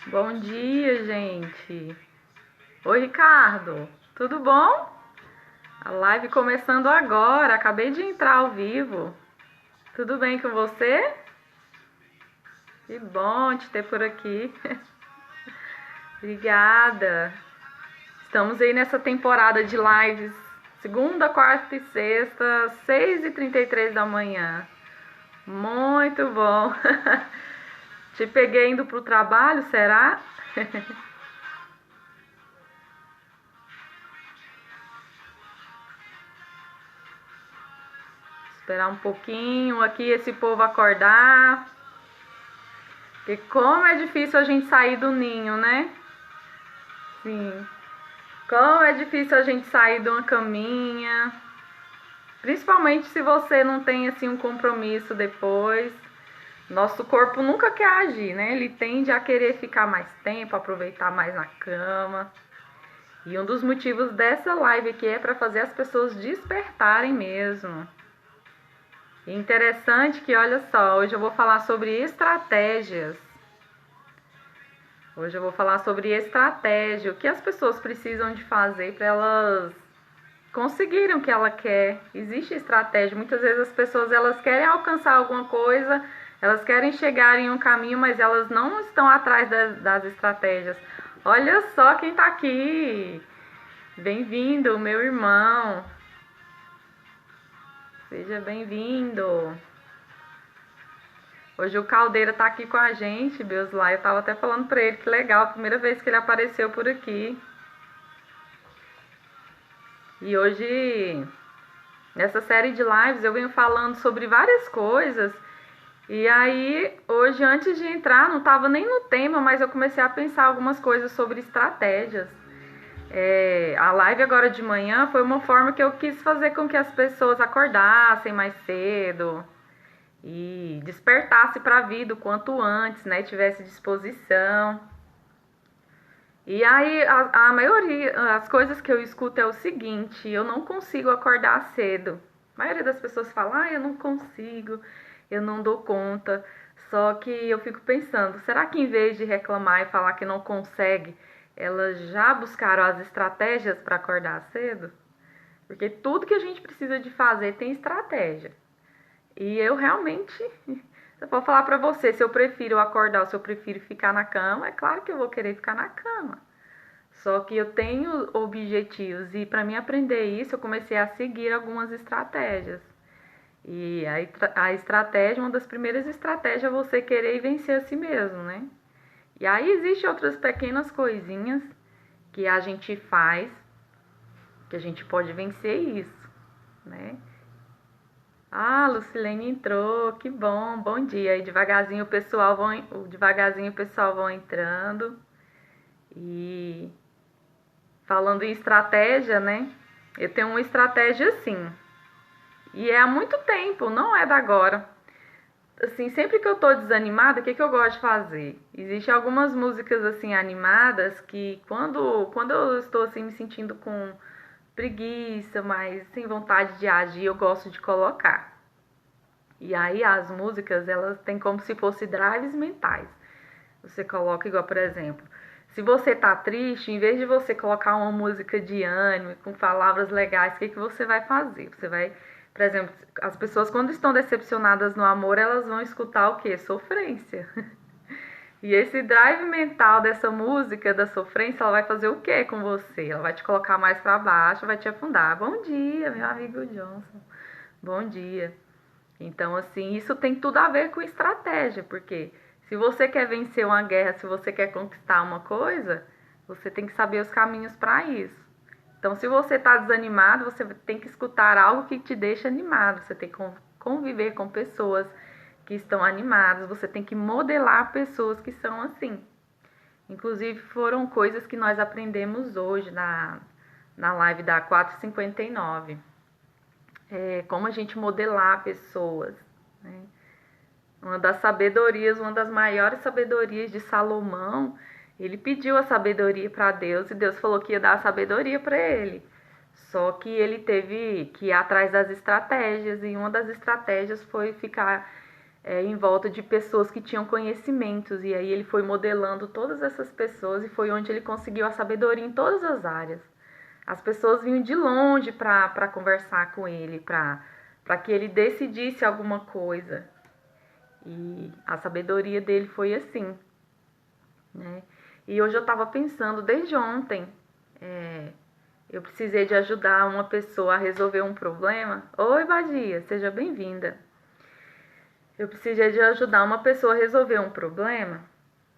Bom dia, gente. Oi, Ricardo. Tudo bom? A live começando agora. Acabei de entrar ao vivo. Tudo bem com você? Que bom te ter por aqui. Obrigada. Estamos aí nessa temporada de lives, segunda, quarta e sexta, 6h33 da manhã. Muito bom. Te peguei indo pro trabalho, será? Esperar um pouquinho aqui esse povo acordar. Porque como é difícil a gente sair do ninho, né? Sim. Como é difícil a gente sair de uma caminha. Principalmente se você não tem assim um compromisso depois. Nosso corpo nunca quer agir, né? Ele tende a querer ficar mais tempo, aproveitar mais na cama. E um dos motivos dessa live aqui é para fazer as pessoas despertarem mesmo. E interessante que, olha só, hoje eu vou falar sobre estratégias. Hoje eu vou falar sobre estratégia, o que as pessoas precisam de fazer para elas conseguirem o que ela quer. Existe estratégia. Muitas vezes as pessoas elas querem alcançar alguma coisa, elas querem chegar em um caminho, mas elas não estão atrás das estratégias. Olha só quem está aqui. Bem-vindo, meu irmão. Seja bem-vindo. Hoje o Caldeira tá aqui com a gente, Deus lá. Eu tava até falando pra ele que legal, a primeira vez que ele apareceu por aqui. E hoje, nessa série de lives, eu venho falando sobre várias coisas. E aí, hoje, antes de entrar, não tava nem no tema, mas eu comecei a pensar algumas coisas sobre estratégias. A live agora de manhã foi uma forma que eu quis fazer com que as pessoas acordassem mais cedo e despertasse para a vida o quanto antes, né? Tivesse disposição. E aí a maioria, as coisas que eu escuto é o seguinte: eu não consigo acordar cedo. A maioria das pessoas fala, eu não consigo, eu não dou conta. Só que eu fico pensando, será que em vez de reclamar e falar que não consegue, elas já buscaram as estratégias para acordar cedo? Porque tudo que a gente precisa de fazer tem estratégia. E eu realmente, se eu for falar pra você se eu prefiro acordar ou se eu prefiro ficar na cama, é claro que eu vou querer ficar na cama. Só que eu tenho objetivos e para mim aprender isso, eu comecei a seguir algumas estratégias. E a estratégia, uma das primeiras estratégias é você querer vencer a si mesmo, né? E aí existem outras pequenas coisinhas que a gente faz, que a gente pode vencer isso, né? Ah, Lucilene entrou, que bom, bom dia. Aí devagarzinho o pessoal vão entrando. E falando em estratégia, né? Eu tenho uma estratégia assim. E é há muito tempo, não é da agora. Assim, sempre que eu tô desanimada, o que eu gosto de fazer? Existem algumas músicas assim animadas que quando eu estou assim me sentindo com preguiça, mas sem vontade de agir, eu gosto de colocar. E aí as músicas, elas têm como se fossem drives mentais. Você coloca igual, por exemplo, se você tá triste, em vez de você colocar uma música de ânimo com palavras legais, o que você vai fazer? Você vai, por exemplo, as pessoas quando estão decepcionadas no amor, elas vão escutar o quê? Sofrência. E esse drive mental dessa música da sofrência, ela vai fazer o quê com você? Ela vai te colocar mais para baixo, vai te afundar. Bom dia, meu amigo Johnson. Bom dia. Então, assim, isso tem tudo a ver com estratégia, porque se você quer vencer uma guerra, se você quer conquistar uma coisa, você tem que saber os caminhos para isso. Então, se você está desanimado, você tem que escutar algo que te deixa animado, você tem que conviver com pessoas que estão animadas, você tem que modelar pessoas que são assim. Inclusive, foram coisas que nós aprendemos hoje na live da 459. Como a gente modelar pessoas, né? Uma das sabedorias, uma das maiores sabedorias de Salomão, ele pediu a sabedoria para Deus e Deus falou que ia dar a sabedoria para ele. Só que ele teve que ir atrás das estratégias e uma das estratégias foi ficar em volta de pessoas que tinham conhecimentos. E aí ele foi modelando todas essas pessoas e foi onde ele conseguiu a sabedoria em todas as áreas. As pessoas vinham de longe para conversar com ele, para que ele decidisse alguma coisa. E a sabedoria dele foi assim, né? E hoje eu estava pensando, desde ontem, eu precisei de ajudar uma pessoa a resolver um problema. Oi, Badia, seja bem-vinda. Eu precisei de ajudar uma pessoa a resolver um problema.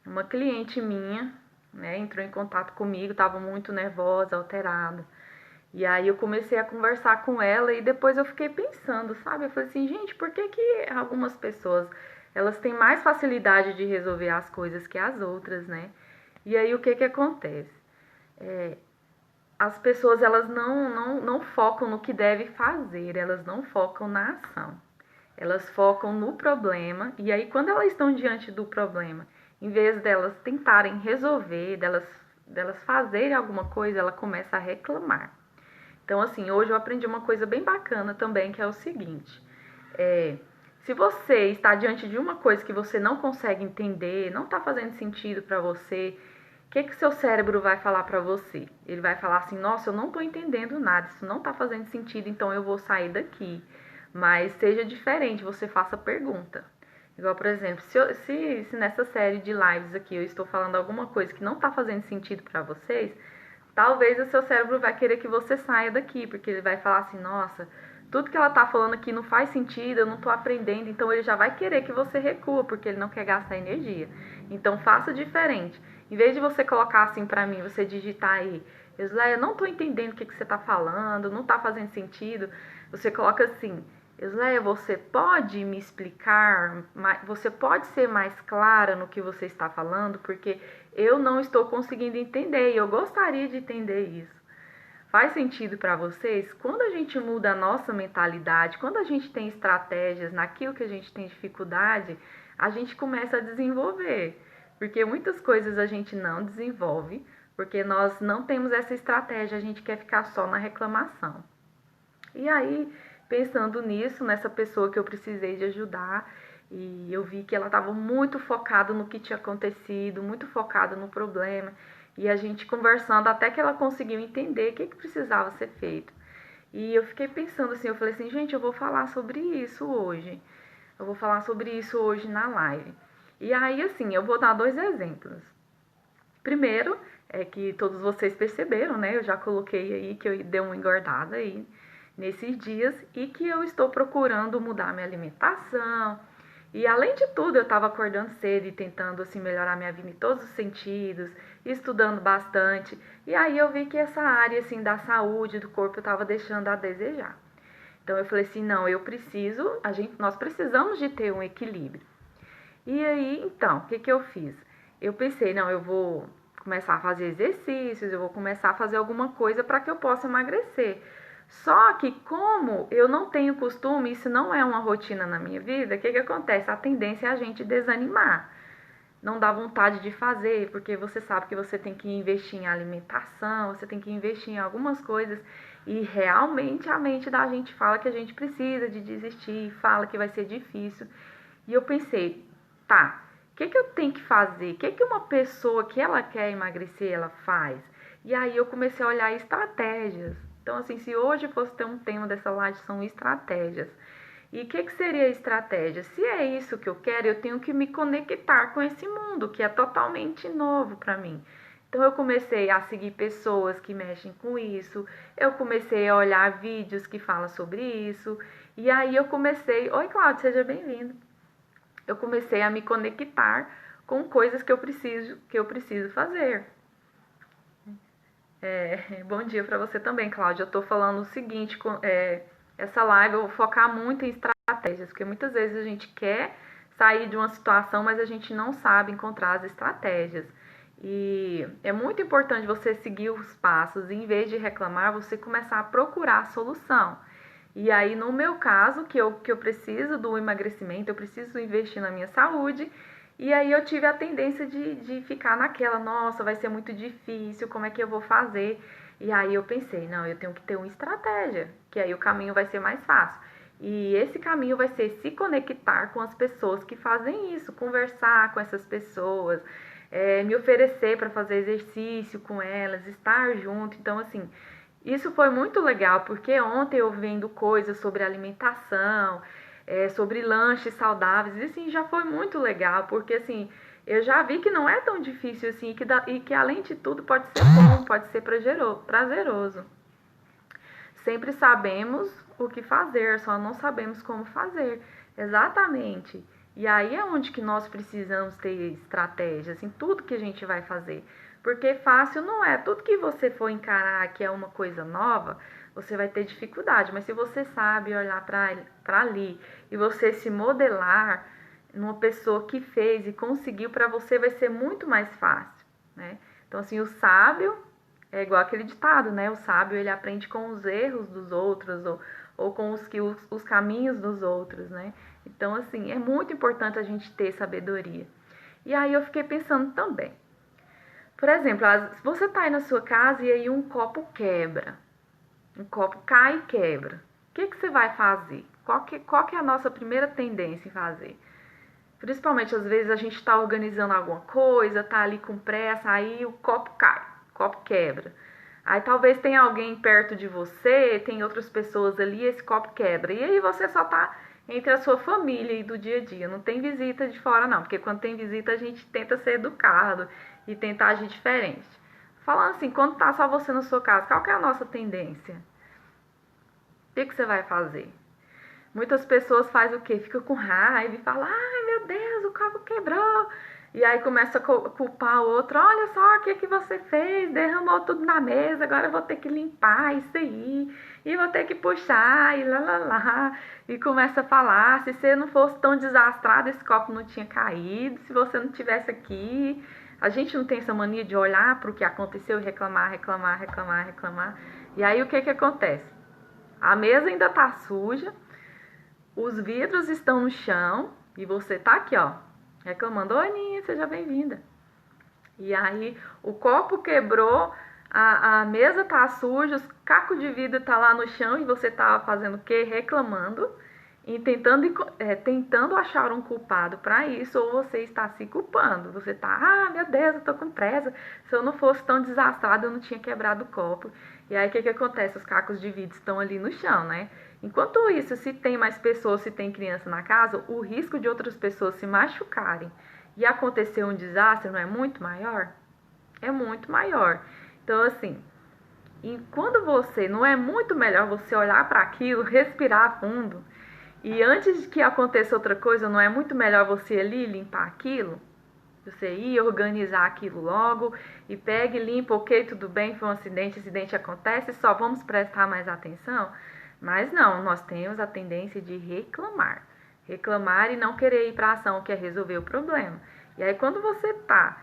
Uma cliente minha, né, entrou em contato comigo, estava muito nervosa, alterada. E aí eu comecei a conversar com ela e depois eu fiquei pensando, sabe? Eu falei assim, gente, por que que algumas pessoas, elas têm mais facilidade de resolver as coisas que as outras, né? E aí o que que acontece? As pessoas, elas não focam no que deve fazer, elas não focam na ação. Elas focam no problema e aí quando elas estão diante do problema, em vez delas tentarem resolver, delas fazerem alguma coisa, ela começa a reclamar. Então, assim, hoje eu aprendi uma coisa bem bacana também, que é o seguinte: se você está diante de uma coisa que você não consegue entender, não está fazendo sentido para você, o que que seu cérebro vai falar para você? Ele vai falar assim: nossa, eu não estou entendendo nada, isso não está fazendo sentido, então eu vou sair daqui. Mas seja diferente, você faça pergunta. Igual, por exemplo, se nessa série de lives aqui eu estou falando alguma coisa que não está fazendo sentido para vocês, talvez o seu cérebro vai querer que você saia daqui, porque ele vai falar assim, nossa, tudo que ela tá falando aqui não faz sentido, eu não tô aprendendo, então ele já vai querer que você recua, porque ele não quer gastar energia. Então faça diferente. Em vez de você colocar assim pra mim, você digitar aí, Eusleia, eu não tô entendendo o que você tá falando, não tá fazendo sentido, você coloca assim, Eusleia, você pode me explicar, você pode ser mais clara no que você está falando, porque eu não estou conseguindo entender e eu gostaria de entender isso. Faz sentido para vocês? Quando a gente muda a nossa mentalidade, quando a gente tem estratégias naquilo que a gente tem dificuldade, a gente começa a desenvolver. Porque muitas coisas a gente não desenvolve, porque nós não temos essa estratégia, a gente quer ficar só na reclamação. E aí, pensando nisso, nessa pessoa que eu precisei de ajudar, e eu vi que ela estava muito focada no que tinha acontecido, muito focada no problema, e a gente conversando até que ela conseguiu entender o que precisava ser feito. E eu fiquei pensando assim, eu falei assim, gente, eu vou falar sobre isso hoje. Eu vou falar sobre isso hoje na live. E aí, assim, eu vou dar 2 exemplos. Primeiro, é que todos vocês perceberam, né? Eu já coloquei aí que eu dei uma engordada aí nesses dias e que eu estou procurando mudar minha alimentação. E além de tudo, eu estava acordando cedo e tentando assim melhorar minha vida em todos os sentidos, estudando bastante. E aí eu vi que essa área assim da saúde do corpo eu estava deixando a desejar. Então eu falei assim, não, eu preciso, nós precisamos de ter um equilíbrio. E aí, então, o que que eu fiz? Eu pensei, não, eu vou começar a fazer exercícios, eu vou começar a fazer alguma coisa para que eu possa emagrecer. Só que como eu não tenho costume, isso não é uma rotina na minha vida, o que que acontece? A tendência é a gente desanimar. Não dá vontade de fazer, porque você sabe que você tem que investir em alimentação, você tem que investir em algumas coisas e realmente a mente da gente fala que a gente precisa de desistir, fala que vai ser difícil. E eu pensei, tá, o que que eu tenho que fazer? O que que uma pessoa que ela quer emagrecer, ela faz? E aí eu comecei a olhar estratégias. Então, assim, se hoje fosse ter um tema dessa live, são estratégias. E o que seria estratégia? Se é isso que eu quero, eu tenho que me conectar com esse mundo que é totalmente novo para mim. Então eu comecei a seguir pessoas que mexem com isso, eu comecei a olhar vídeos que falam sobre isso, e aí eu comecei, oi Cláudio, seja bem-vindo. Eu comecei a me conectar com coisas que eu preciso fazer. Bom dia para você também, Cláudia. Eu tô falando o seguinte, essa live eu vou focar muito em estratégias, porque muitas vezes a gente quer sair de uma situação, mas a gente não sabe encontrar as estratégias. E é muito importante você seguir os passos e, em vez de reclamar, você começar a procurar a solução. E aí, no meu caso, que eu preciso do emagrecimento, eu preciso investir na minha saúde, e aí eu tive a tendência de ficar naquela, nossa, vai ser muito difícil, como é que eu vou fazer? E aí eu pensei, não, eu tenho que ter uma estratégia, que aí o caminho vai ser mais fácil. E esse caminho vai ser se conectar com as pessoas que fazem isso, conversar com essas pessoas, me oferecer para fazer exercício com elas, estar junto. Então, assim, isso foi muito legal, porque ontem eu vendo coisas sobre alimentação, sobre lanches saudáveis, e assim, já foi muito legal, porque assim, eu já vi que não é tão difícil assim, e que além de tudo pode ser bom, pode ser prazeroso. Sempre sabemos o que fazer, só não sabemos como fazer. Exatamente. E aí é onde que nós precisamos ter estratégias em tudo que a gente vai fazer. Porque fácil não é. Tudo que você for encarar que é uma coisa nova, você vai ter dificuldade. Mas se você sabe olhar para ali e você se modelar numa pessoa que fez e conseguiu, para você vai ser muito mais fácil, né? Então, assim, o sábio é igual aquele ditado, né? O sábio, ele aprende com os erros dos outros ou com os caminhos dos outros, né? Então, assim, é muito importante a gente ter sabedoria. E aí eu fiquei pensando também. Por exemplo, se você tá aí na sua casa e aí um copo quebra. Um copo cai e quebra. O que você vai fazer? Qual que é a nossa primeira tendência em fazer? Principalmente, às vezes, a gente está organizando alguma coisa, tá ali com pressa, aí o copo cai, o copo quebra. Aí talvez tenha alguém perto de você, tem outras pessoas ali, esse copo quebra. E aí você só tá entre a sua família e do dia a dia. Não tem visita de fora, não. Porque quando tem visita, a gente tenta ser educado e tentar agir diferente. Falando assim, quando tá só você na sua casa, qual que é a nossa tendência? O que você vai fazer? Muitas pessoas fazem o quê? Fica com raiva e fala, ai meu Deus, o copo quebrou. E aí começa a culpar o outro, olha só o que você fez, derramou tudo na mesa, agora eu vou ter que limpar isso aí, e vou ter que puxar, e lá lá lá. E começa a falar, se você não fosse tão desastrado, esse copo não tinha caído, se você não tivesse aqui. A gente não tem essa mania de olhar para o que aconteceu e reclamar. E aí o que acontece? A mesa ainda tá suja, os vidros estão no chão e você tá aqui, ó, reclamando. Oi, Aninha, seja bem-vinda. E aí o copo quebrou, a mesa tá suja, os cacos de vidro tá lá no chão e você tá fazendo o quê? Reclamando e tentando achar um culpado para isso, ou você está se culpando. Você tá, ah, meu Deus, eu tô com pressa. Se eu não fosse tão desastrado, eu não tinha quebrado o copo. E aí o que acontece? Os cacos de vidro estão ali no chão, né? Enquanto isso, se tem mais pessoas, se tem criança na casa, o risco de outras pessoas se machucarem e acontecer um desastre não é muito maior? É muito maior. Então, assim, e quando você, não é muito melhor você olhar para aquilo, respirar fundo, e antes de que aconteça outra coisa, não é muito melhor você ali limpar aquilo? Você ir organizar aquilo logo e pega e limpa, ok, tudo bem, foi um acidente acontece, só vamos prestar mais atenção? Mas não, nós temos a tendência de reclamar. Reclamar e não querer ir para a ação, que é resolver o problema. E aí quando você tá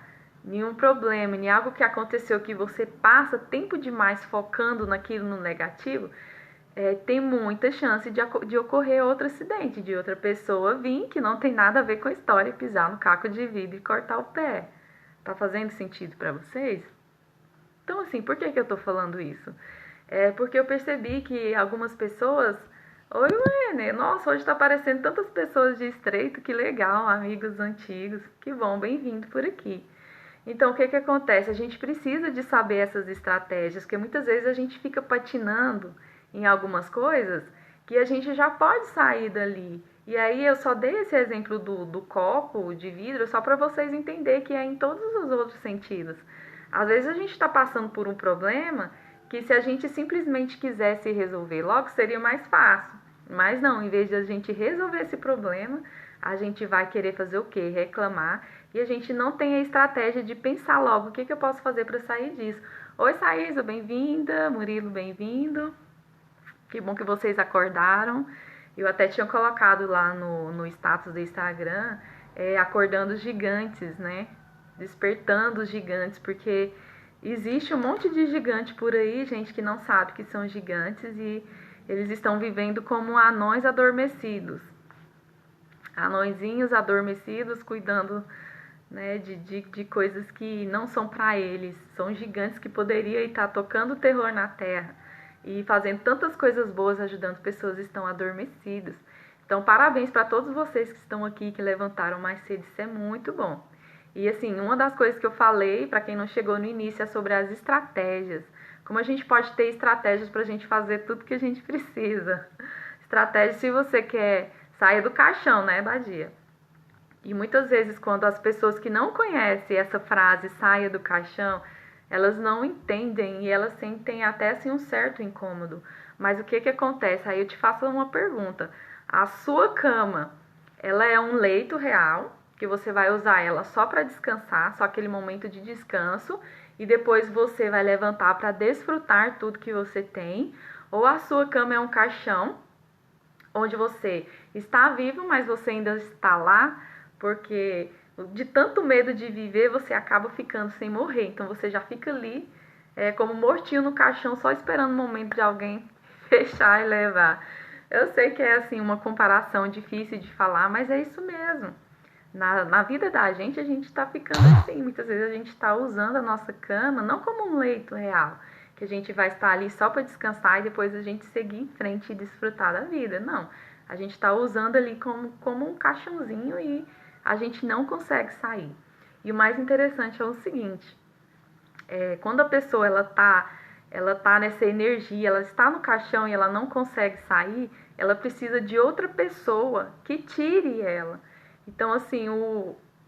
em um problema, em algo que aconteceu que você passa tempo demais focando naquilo no negativo, tem muita chance de ocorrer outro acidente, de outra pessoa vir que não tem nada a ver com a história, pisar no caco de vidro e cortar o pé. Tá fazendo sentido para vocês? Então, assim, por que eu tô falando isso? É porque eu percebi que algumas pessoas... Oi, Wene! Nossa, hoje tá aparecendo tantas pessoas de Estreito, que legal, amigos antigos. Que bom, bem-vindo por aqui. Então, o que acontece? A gente precisa de saber essas estratégias, porque muitas vezes a gente fica patinando em algumas coisas que a gente já pode sair dali. E aí eu só dei esse exemplo do copo de vidro só para vocês entenderem que é em todos os outros sentidos. Às vezes a gente está passando por um problema que se a gente simplesmente quisesse resolver logo seria mais fácil. Mas não, em vez de a gente resolver esse problema, a gente vai querer fazer o quê? Reclamar. E a gente não tem a estratégia de pensar logo o que eu posso fazer para sair disso. Oi, Saísa, bem-vinda. Murilo, bem-vindo. Que bom que vocês acordaram. Eu até tinha colocado lá no status do Instagram, acordando os gigantes, né? Despertando os gigantes, porque existe um monte de gigante por aí, gente que não sabe que são gigantes e eles estão vivendo como anões adormecidos. Anõezinhos adormecidos, cuidando, né, de coisas que não são para eles. São gigantes que poderiam estar tocando terror na terra. e fazendo tantas coisas boas, ajudando pessoas que estão adormecidas. Então, parabéns para todos vocês que estão aqui, que levantaram mais cedo, isso é muito bom. E assim, uma das coisas que eu falei, para quem não chegou no início, é sobre as estratégias. Como a gente pode ter estratégias para a gente fazer tudo que a gente precisa. Estratégia se você quer sair do caixão, né, Badia? E muitas vezes, quando as pessoas que não conhecem essa frase, saia do caixão, elas não entendem e elas sentem até assim um certo incômodo. Mas o que que acontece? Aí eu te faço uma pergunta. A sua cama, ela é um leito real, que você vai usar ela só para descansar, só aquele momento de descanso, e depois você vai levantar para desfrutar tudo que você tem, ou a sua cama é um caixão, onde você está vivo, mas você ainda está lá, porque de tanto medo de viver, você acaba ficando sem morrer. Então você já fica ali, como mortinho no caixão, só esperando o momento de alguém fechar e levar. Eu sei que é assim uma comparação difícil de falar, mas é isso mesmo. Na vida da gente, a gente está ficando assim. Muitas vezes a gente está usando a nossa cama não como um leito real, que a gente vai estar ali só para descansar e depois a gente seguir em frente e desfrutar da vida. Não, a gente está usando ali como um caixãozinho e a gente não consegue sair. E o mais interessante é o seguinte, quando a pessoa ela tá nessa energia, ela está no caixão e ela não consegue sair, ela precisa de outra pessoa que tire ela. Então, assim,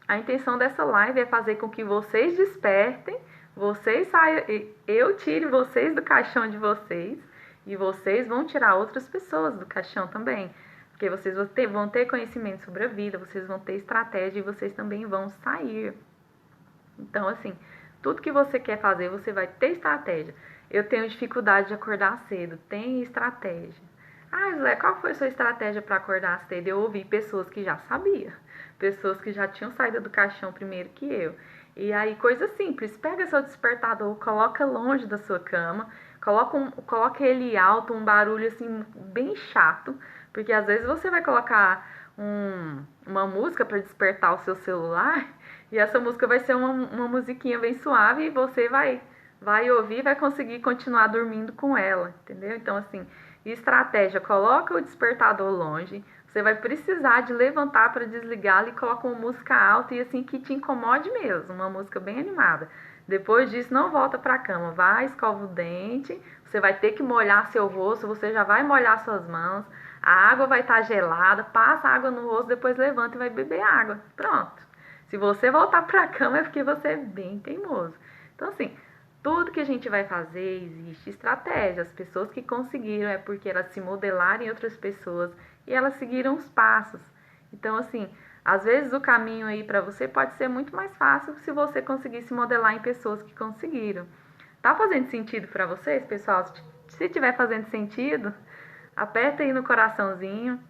a intenção dessa live é fazer com que vocês despertem, vocês saiam, eu tire vocês do caixão de vocês e vocês vão tirar outras pessoas do caixão também. Porque vocês vão ter conhecimento sobre a vida, vocês vão ter estratégia e vocês também vão sair. Então, assim, tudo que você quer fazer, você vai ter estratégia. Eu tenho dificuldade de acordar cedo, tem estratégia. Ah, Zé, qual foi a sua estratégia para acordar cedo? Eu ouvi pessoas que já sabiam, pessoas que já tinham saído do caixão primeiro que eu. E aí, coisa simples, pega seu despertador, coloca longe da sua cama, coloca ele alto, um barulho assim bem chato, porque às vezes você vai colocar uma música para despertar o seu celular e essa música vai ser uma musiquinha bem suave e você vai ouvir e vai conseguir continuar dormindo com ela, entendeu? Então, assim, estratégia, coloca o despertador longe, você vai precisar de levantar para desligá-lo e coloca uma música alta e assim que te incomode mesmo, uma música bem animada. Depois disso, não volta para a cama, vai, escova o dente, você vai ter que molhar seu rosto, você já vai molhar suas mãos, a água vai estar gelada, passa água no rosto, depois levanta e vai beber água. Pronto. Se você voltar para a cama é porque você é bem teimoso. Então, assim, tudo que a gente vai fazer existe estratégia. As pessoas que conseguiram é porque elas se modelaram em outras pessoas e elas seguiram os passos. Então, assim, às vezes o caminho aí para você pode ser muito mais fácil se você conseguir se modelar em pessoas que conseguiram. Tá fazendo sentido para vocês, pessoal? Se tiver fazendo sentido, aperta aí no coraçãozinho,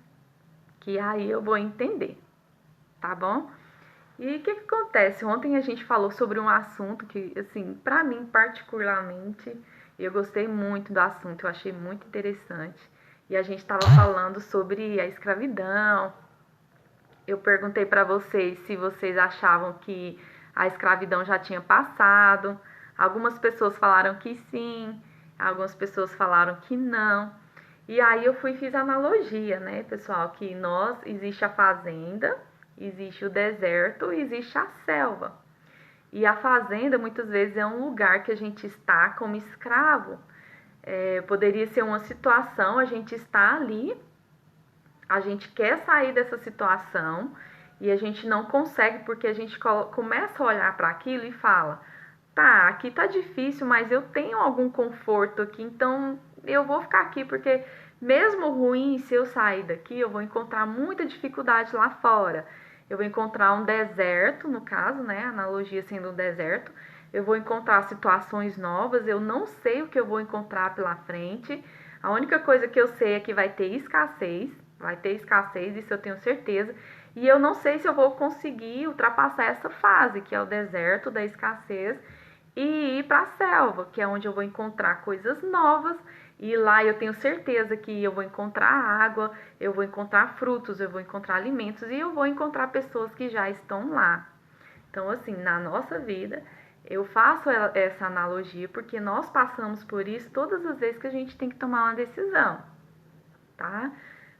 que aí eu vou entender, tá bom? E o que acontece? Ontem a gente falou sobre um assunto que, assim, pra mim particularmente, eu gostei muito do assunto, eu achei muito interessante. E a gente estava falando sobre a escravidão. Eu perguntei pra vocês se vocês achavam que a escravidão já tinha passado. Algumas pessoas falaram que sim, algumas pessoas falaram que não. E aí eu fiz a analogia, né, pessoal, que existe a fazenda, existe o deserto e existe a selva. E a fazenda muitas vezes é um lugar que a gente está como escravo. Poderia ser uma situação, a gente está ali, a gente quer sair dessa situação e a gente não consegue porque a gente começa a olhar para aquilo e fala: tá, aqui tá difícil, mas eu tenho algum conforto aqui, então eu vou ficar aqui porque mesmo ruim, se eu sair daqui, eu vou encontrar muita dificuldade lá fora. Eu vou encontrar um deserto, no caso, né? A analogia sendo um deserto. Eu vou encontrar situações novas, eu não sei o que eu vou encontrar pela frente. A única coisa que eu sei é que vai ter escassez, isso eu tenho certeza. E eu não sei se eu vou conseguir ultrapassar essa fase, que é o deserto da escassez, e ir para a selva, que é onde eu vou encontrar coisas novas. E lá eu tenho certeza que eu vou encontrar água, eu vou encontrar frutos, eu vou encontrar alimentos e eu vou encontrar pessoas que já estão lá. Então, assim, na nossa vida, Eu faço essa analogia porque nós passamos por isso todas as vezes que a gente tem que tomar uma decisão, tá?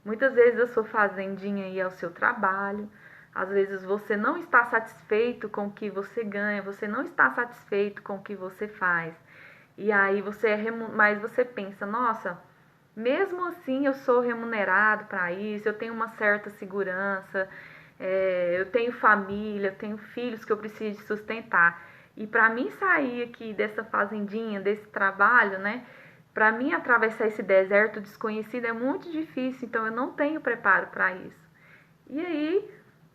Muitas vezes a sua fazendinha aí é o seu trabalho, às vezes você não está satisfeito com o que você ganha, você não está satisfeito com o que você faz. E aí mas você pensa, nossa, mesmo assim eu sou remunerado para isso, eu tenho uma certa segurança, eu tenho família, eu tenho filhos que eu preciso sustentar. E para mim sair aqui dessa fazendinha, desse trabalho, né? Para mim atravessar esse deserto desconhecido é muito difícil, então eu não tenho preparo para isso. E aí,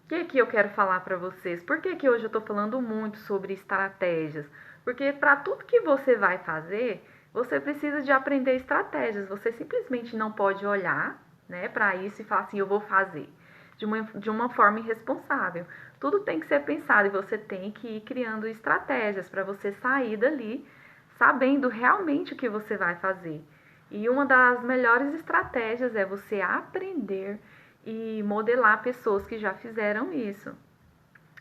o que eu quero falar para vocês? Por que hoje eu estou falando muito sobre estratégias? Porque para tudo que você vai fazer, você precisa de aprender estratégias. Você simplesmente não pode olhar, né, para isso e falar assim, eu vou fazer de uma forma irresponsável. Tudo tem que ser pensado e você tem que ir criando estratégias para você sair dali sabendo realmente o que você vai fazer. E uma das melhores estratégias é você aprender e modelar pessoas que já fizeram isso.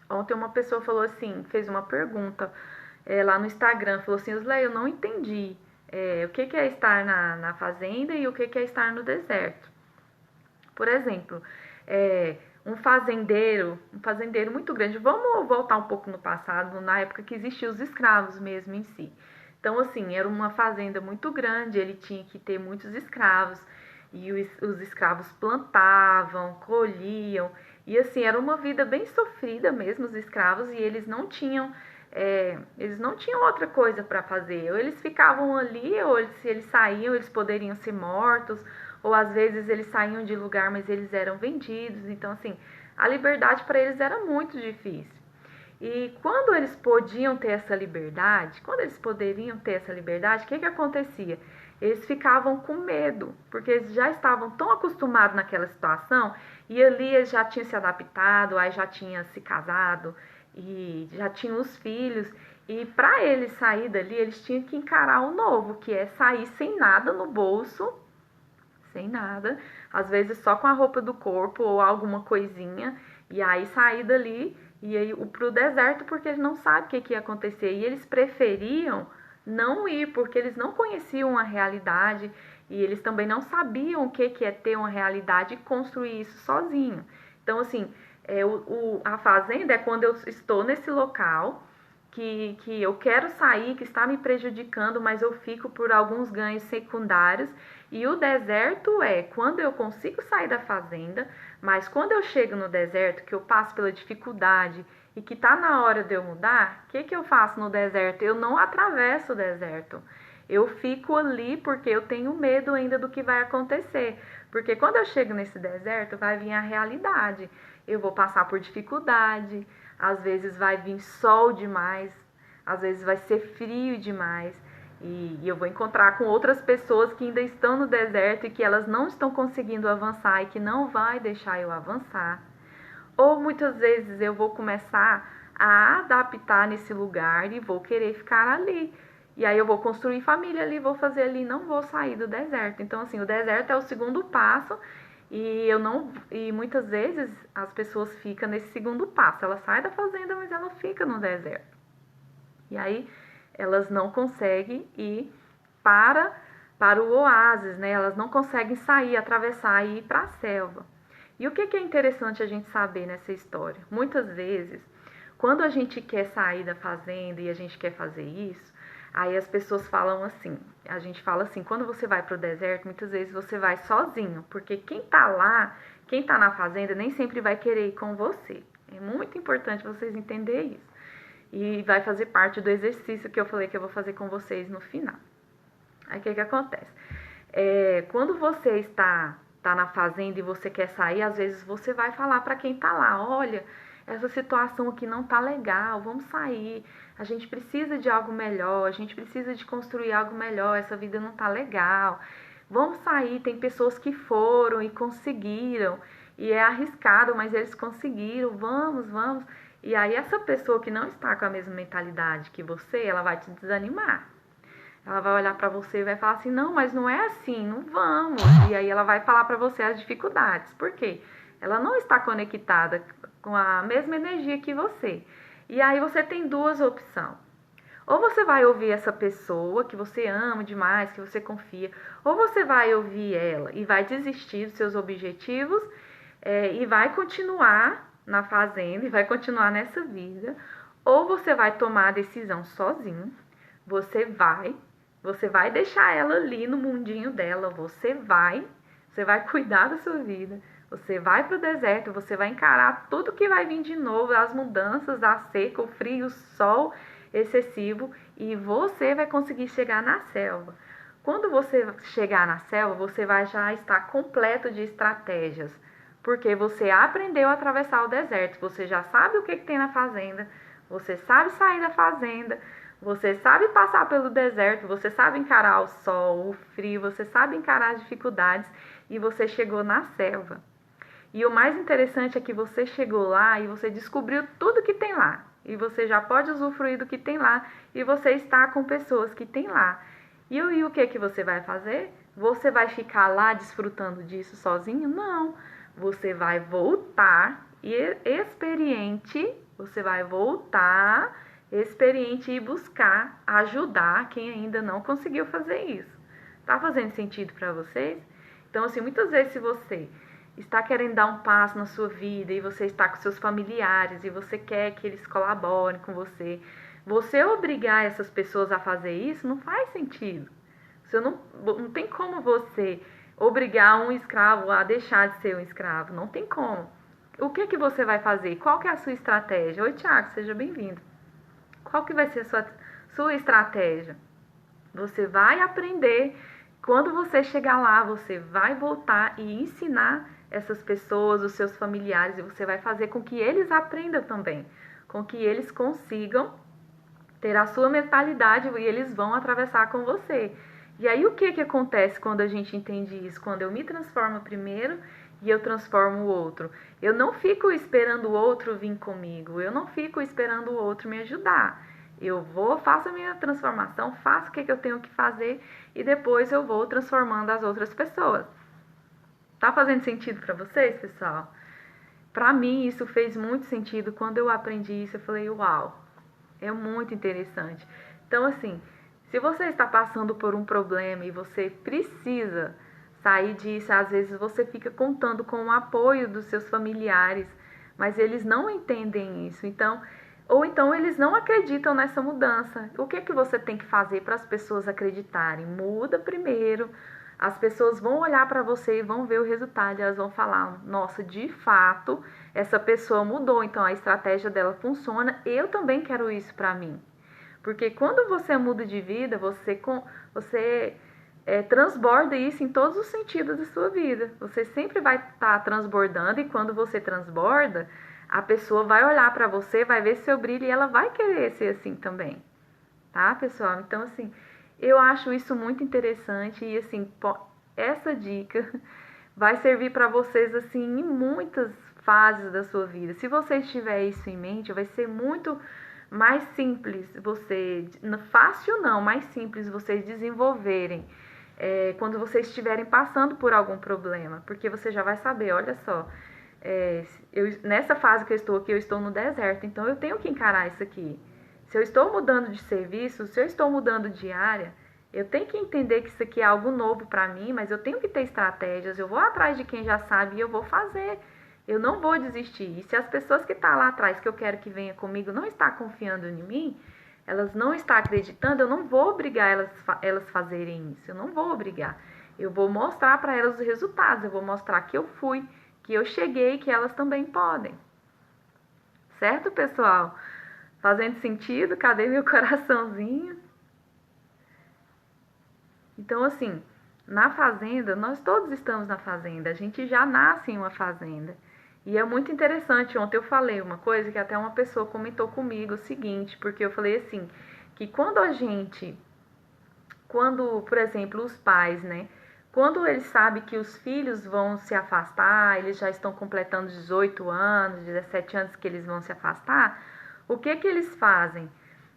Ontem uma pessoa falou assim, fez uma pergunta lá no Instagram, falou assim, Osley, eu não entendi o que é estar na fazenda e o que é estar no deserto. Por exemplo, um fazendeiro muito grande, vamos voltar um pouco no passado, na época que existiam os escravos mesmo em si. Então, assim, era uma fazenda muito grande, ele tinha que ter muitos escravos, e os escravos plantavam, colhiam, e assim, era uma vida bem sofrida mesmo, os escravos, e eles não tinham outra coisa para fazer. Ou eles ficavam ali, ou se eles saíam, eles poderiam ser mortos, ou às vezes eles saíam de lugar, mas eles eram vendidos. Então, assim, a liberdade para eles era muito difícil. E quando eles podiam ter essa liberdade, quando eles poderiam ter essa liberdade, o que acontecia? Eles ficavam com medo, porque eles já estavam tão acostumados naquela situação, e ali eles já tinham se adaptado, aí já tinham se casado, e já tinham os filhos, e para eles sair dali, eles tinham que encarar o novo, que é sair sem nada no bolso, sem nada, às vezes só com a roupa do corpo ou alguma coisinha, e aí sair dali e aí pro deserto porque eles não sabem o que ia acontecer. E eles preferiam não ir porque eles não conheciam a realidade e eles também não sabiam o que é ter uma realidade e construir isso sozinho. Então, assim, a fazenda é quando eu estou nesse local que eu quero sair, que está me prejudicando, mas eu fico por alguns ganhos secundários. E o deserto é quando eu consigo sair da fazenda, mas quando eu chego no deserto, que eu passo pela dificuldade e que está na hora de eu mudar, o que eu faço no deserto? Eu não atravesso o deserto. Eu fico ali porque eu tenho medo ainda do que vai acontecer. Porque quando eu chego nesse deserto, vai vir a realidade. Eu vou passar por dificuldade, às vezes vai vir sol demais, às vezes vai ser frio demais. E eu vou encontrar com outras pessoas que ainda estão no deserto e que elas não estão conseguindo avançar e que não vai deixar eu avançar. Ou muitas vezes eu vou começar a adaptar nesse lugar e vou querer ficar ali. E aí eu vou construir família ali, vou fazer ali, não vou sair do deserto. Então assim, o deserto é o segundo passo e muitas vezes as pessoas ficam nesse segundo passo. Ela sai da fazenda, mas ela fica no deserto. E aí elas não conseguem ir para o oásis, né? Elas não conseguem sair, atravessar e ir para a selva. E o que é interessante a gente saber nessa história? Muitas vezes, quando a gente quer sair da fazenda e a gente quer fazer isso, aí as pessoas falam assim, a gente fala assim, quando você vai para o deserto, muitas vezes você vai sozinho, porque quem tá lá, quem tá na fazenda, nem sempre vai querer ir com você. É muito importante vocês entenderem isso. E vai fazer parte do exercício que eu falei que eu vou fazer com vocês no final. Aí o que acontece? Quando você está na fazenda e você quer sair, às vezes você vai falar para quem tá lá, olha, essa situação aqui não tá legal, vamos sair, a gente precisa de algo melhor, a gente precisa de construir algo melhor, essa vida não tá legal, vamos sair, tem pessoas que foram e conseguiram, e é arriscado, mas eles conseguiram, vamos. E aí essa pessoa que não está com a mesma mentalidade que você, ela vai te desanimar. Ela vai olhar para você e vai falar assim, não, mas não é assim, não vamos. E aí ela vai falar para você as dificuldades. Por quê? Ela não está conectada com a mesma energia que você. E aí você tem duas opções. Ou você vai ouvir essa pessoa que você ama demais, que você confia, ou você vai ouvir ela e vai desistir dos seus objetivos e vai continuar na fazenda e vai continuar nessa vida, ou você vai tomar a decisão sozinho, você vai deixar ela ali no mundinho dela, você vai cuidar da sua vida, você vai para o deserto, você vai encarar tudo que vai vir de novo, as mudanças, a seca, o frio, o sol excessivo, e você vai conseguir chegar na selva. Quando você chegar na selva, você vai já estar completo de estratégias, porque você aprendeu a atravessar o deserto, você já sabe o que tem na fazenda, você sabe sair da fazenda, você sabe passar pelo deserto, você sabe encarar o sol, o frio, você sabe encarar as dificuldades e você chegou na selva. E o mais interessante é que você chegou lá e você descobriu tudo que tem lá. E você já pode usufruir do que tem lá e você está com pessoas que tem lá. E o que você vai fazer? Você vai ficar lá desfrutando disso sozinho? Não. Você vai voltar e experiente e buscar ajudar quem ainda não conseguiu fazer isso. Tá fazendo sentido para vocês? Então, assim, muitas vezes se você está querendo dar um passo na sua vida e você está com seus familiares e você quer que eles colaborem com você, você obrigar essas pessoas a fazer isso não faz sentido. Você não tem como você obrigar um escravo a deixar de ser um escravo. Não tem como. O que você vai fazer? Qual que é a sua estratégia? Oi, Tiago, seja bem-vindo. Qual que vai ser a sua estratégia? Você vai aprender. Quando você chegar lá, você vai voltar e ensinar essas pessoas, os seus familiares, e você vai fazer com que eles aprendam também, com que eles consigam ter a sua mentalidade e eles vão atravessar com você. E aí o que acontece quando a gente entende isso? Quando eu me transformo primeiro e eu transformo o outro. Eu não fico esperando o outro vir comigo, eu não fico esperando o outro me ajudar. Eu faço a minha transformação, faço o que eu tenho que fazer e depois eu vou transformando as outras pessoas. Tá fazendo sentido para vocês, pessoal? Para mim isso fez muito sentido. Quando eu aprendi isso, eu falei, uau, é muito interessante. Então, assim, se você está passando por um problema e você precisa sair disso, às vezes você fica contando com o apoio dos seus familiares, mas eles não entendem isso. Ou então eles não acreditam nessa mudança. O que você tem que fazer para as pessoas acreditarem? Muda primeiro. As pessoas vão olhar para você e vão ver o resultado. E elas vão falar, nossa, de fato, essa pessoa mudou. Então a estratégia dela funciona. Eu também quero isso para mim. Porque quando você muda de vida, você transborda isso em todos os sentidos da sua vida. Você sempre vai estar transbordando e quando você transborda, a pessoa vai olhar para você, vai ver seu brilho e ela vai querer ser assim também. Tá, pessoal? Então, assim, eu acho isso muito interessante e, assim, essa dica vai servir para vocês, assim, em muitas fases da sua vida. Se você tiver isso em mente, vai ser muito mais simples fácil não, mais simples vocês desenvolverem quando vocês estiverem passando por algum problema, porque você já vai saber, olha só, nessa fase que eu estou aqui, eu estou no deserto, então eu tenho que encarar isso aqui. Se eu estou mudando de serviço, se eu estou mudando de área, eu tenho que entender que isso aqui é algo novo para mim, mas eu tenho que ter estratégias, eu vou atrás de quem já sabe e eu vou fazer. Eu não vou desistir. E se as pessoas que estão lá atrás, que eu quero que venha comigo, não estão confiando em mim, elas não estão acreditando, eu não vou obrigar elas fazerem isso. Eu não vou obrigar. Eu vou mostrar para elas os resultados. Eu vou mostrar que eu fui, que eu cheguei, que elas também podem. Certo, pessoal? Fazendo sentido? Cadê meu coraçãozinho? Então, assim, na fazenda, nós todos estamos na fazenda. A gente já nasce em uma fazenda. E é muito interessante, ontem eu falei uma coisa que até uma pessoa comentou comigo, o seguinte, porque eu falei assim, que quando, por exemplo, os pais, né, quando eles sabem que os filhos vão se afastar, eles já estão completando 18 anos, 17 anos que eles vão se afastar, o que eles fazem?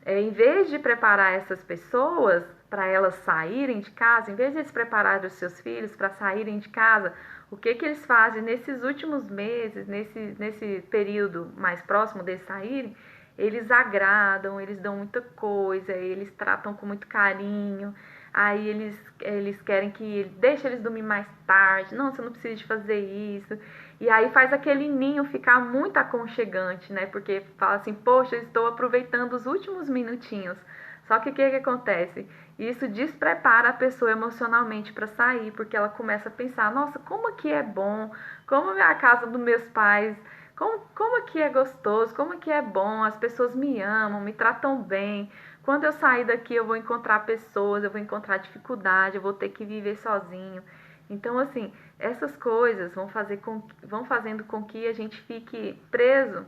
Em vez de preparar essas pessoas para elas saírem de casa, em vez de eles prepararem os seus filhos para saírem de casa, o que eles fazem nesses últimos meses, nesse período mais próximo de saírem, eles agradam, eles dão muita coisa, eles tratam com muito carinho. Aí eles querem que deixe eles dormir mais tarde. Não, você não precisa de fazer isso. E aí faz aquele ninho ficar muito aconchegante, né? Porque fala assim, poxa, eu estou aproveitando os últimos minutinhos. Só que o que acontece? Isso desprepara a pessoa emocionalmente para sair, porque ela começa a pensar, nossa, como aqui é bom, como é a casa dos meus pais, como aqui é gostoso, como aqui é bom, as pessoas me amam, me tratam bem. Quando eu sair daqui eu vou encontrar pessoas, eu vou encontrar dificuldade, eu vou ter que viver sozinho. Então, assim, essas coisas vão fazendo com que a gente fique preso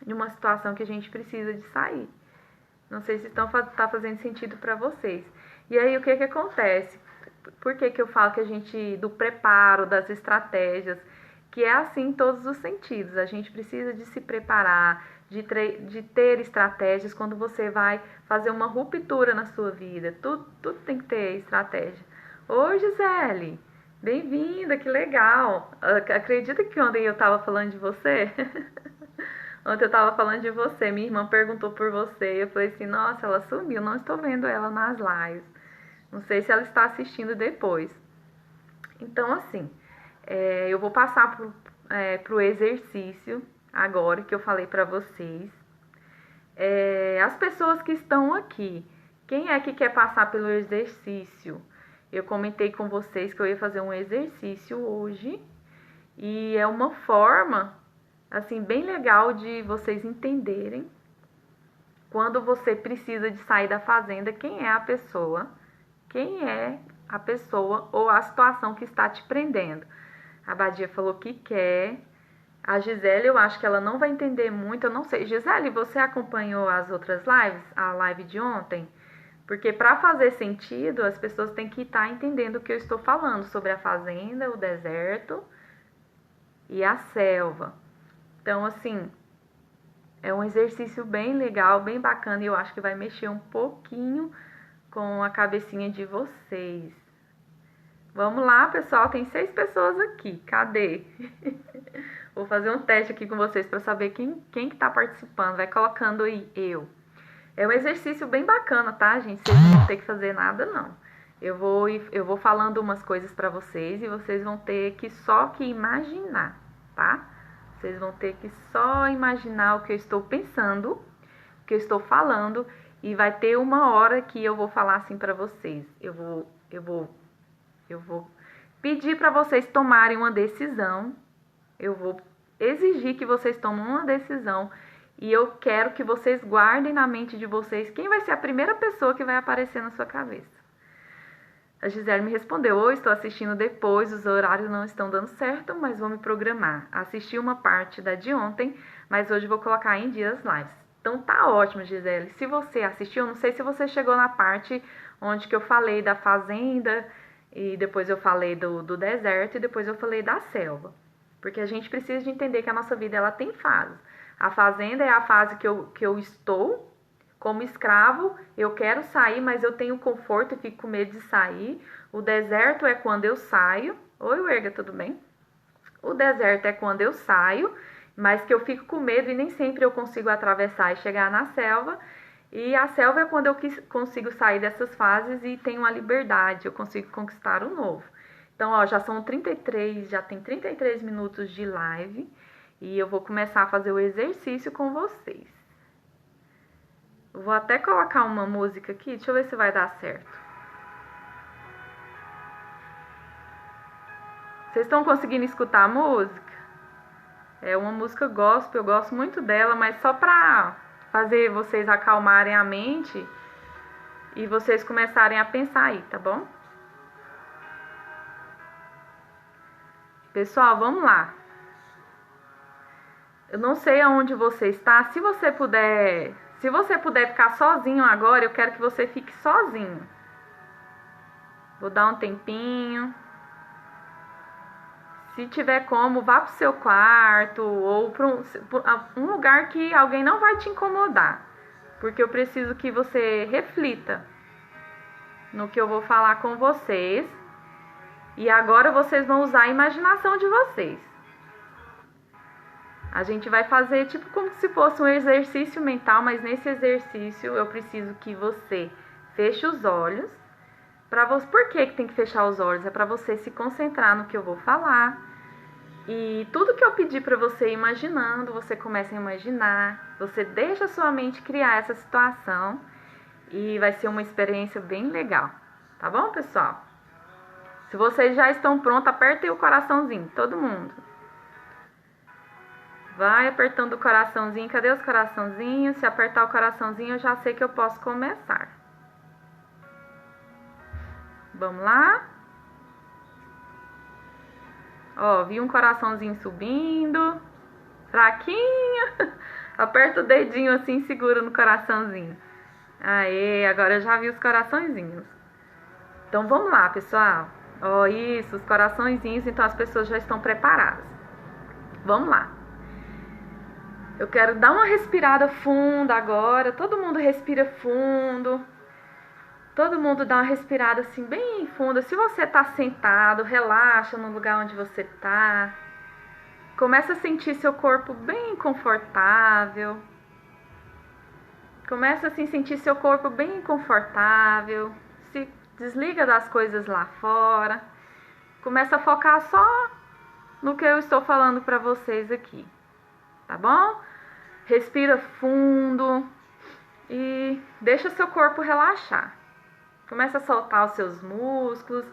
em uma situação que a gente precisa de sair. Não sei se tá fazendo sentido para vocês. E aí, o que acontece? Por que eu falo que a gente, do preparo, das estratégias, que é assim em todos os sentidos. A gente precisa de se preparar, de ter estratégias quando você vai fazer uma ruptura na sua vida. Tudo tem que ter estratégia. Ô, Gisele, bem-vinda, que legal. Acredita que ontem eu tava falando de você? Ontem eu tava falando de você, minha irmã perguntou por você. Eu falei assim, nossa, ela sumiu, não estou vendo ela nas lives. Não sei se ela está assistindo depois. Então, assim, eu vou passar pro exercício agora que eu falei para vocês. As pessoas que estão aqui, quem é que quer passar pelo exercício? Eu comentei com vocês que eu ia fazer um exercício hoje e é uma forma, assim, bem legal de vocês entenderem quando você precisa de sair da fazenda, quem é a pessoa ou a situação que está te prendendo. A Badia falou que quer. A Gisele, eu acho que ela não vai entender muito, eu não sei. Gisele, você acompanhou as outras lives? A live de ontem? Porque para fazer sentido, as pessoas têm que estar entendendo o que eu estou falando sobre a fazenda, o deserto e a selva. Então, assim, é um exercício bem legal, bem bacana e eu acho que vai mexer um pouquinho com a cabecinha de vocês. Vamos lá, pessoal, tem 6 pessoas aqui. Cadê? Vou fazer um teste aqui com vocês para saber quem que tá participando. Vai colocando aí eu. É um exercício bem bacana, tá, gente? Vocês não vão ter que fazer nada, não. Eu vou falando umas coisas para vocês e vocês vão ter que só que imaginar, tá? Vocês vão ter que só imaginar o que eu estou pensando, o que eu estou falando e vai ter uma hora que eu vou falar assim para vocês. Eu vou pedir para vocês tomarem uma decisão. Eu vou exigir que vocês tomem uma decisão e eu quero que vocês guardem na mente de vocês quem vai ser a primeira pessoa que vai aparecer na sua cabeça. A Gisele me respondeu, estou assistindo depois, os horários não estão dando certo, mas vou me programar. Assisti uma parte da de ontem, mas hoje vou colocar em dia as lives. Então tá ótimo, Gisele. Se você assistiu, não sei se você chegou na parte onde que eu falei da fazenda, e depois eu falei do deserto, e depois eu falei da selva. Porque a gente precisa de entender que a nossa vida ela tem fases. A fazenda é a fase que eu estou como escravo, eu quero sair, mas eu tenho conforto e fico com medo de sair. O deserto é quando eu saio. Oi, Werga, tudo bem? O deserto é quando eu saio, mas que eu fico com medo e nem sempre eu consigo atravessar e chegar na selva. E a selva é quando eu consigo sair dessas fases e tenho a liberdade, eu consigo conquistar o novo. Então, ó, já tem 33 minutos de live e eu vou começar a fazer o exercício com vocês. Vou até colocar uma música aqui, deixa eu ver se vai dar certo. Vocês estão conseguindo escutar a música? É uma música gospel, eu gosto muito dela, mas só pra fazer vocês acalmarem a mente e vocês começarem a pensar aí, tá bom? Pessoal, vamos lá. Eu não sei aonde você está. Se você puder ficar sozinho agora, eu quero que você fique sozinho. Vou dar um tempinho. Se tiver como, vá pro seu quarto ou para um lugar que alguém não vai te incomodar. Porque eu preciso que você reflita no que eu vou falar com vocês. E agora vocês vão usar a imaginação de vocês. A gente vai fazer tipo como se fosse um exercício mental, mas nesse exercício eu preciso que você feche os olhos. Por que tem que fechar os olhos? É para você se concentrar no que eu vou falar. E tudo que eu pedir para você ir imaginando, você começa a imaginar. Você deixa a sua mente criar essa situação. E vai ser uma experiência bem legal. Tá bom, pessoal? Se vocês já estão prontos, apertem o coraçãozinho, todo mundo. Vai apertando o coraçãozinho. Cadê os coraçãozinhos? Se apertar o coraçãozinho, eu já sei que eu posso começar. Vamos lá? Ó, vi um coraçãozinho subindo. Fraquinho. Aperta o dedinho assim, segura no coraçãozinho. Aê, agora eu já vi os coraçõezinhos. Então vamos lá, pessoal. Ó, isso, os coraçõezinhos, então as pessoas já estão preparadas. Vamos lá. Eu quero dar uma respirada funda agora. Todo mundo respira fundo. Todo mundo dá uma respirada assim bem funda. Se você tá sentado, relaxa no lugar onde você tá. Começa a sentir seu corpo bem confortável. Começa assim a sentir seu corpo bem confortável. Se desliga das coisas lá fora. Começa a focar só no que eu estou falando para vocês aqui. Tá bom? Respira fundo e deixa seu corpo relaxar. Começa a soltar os seus músculos.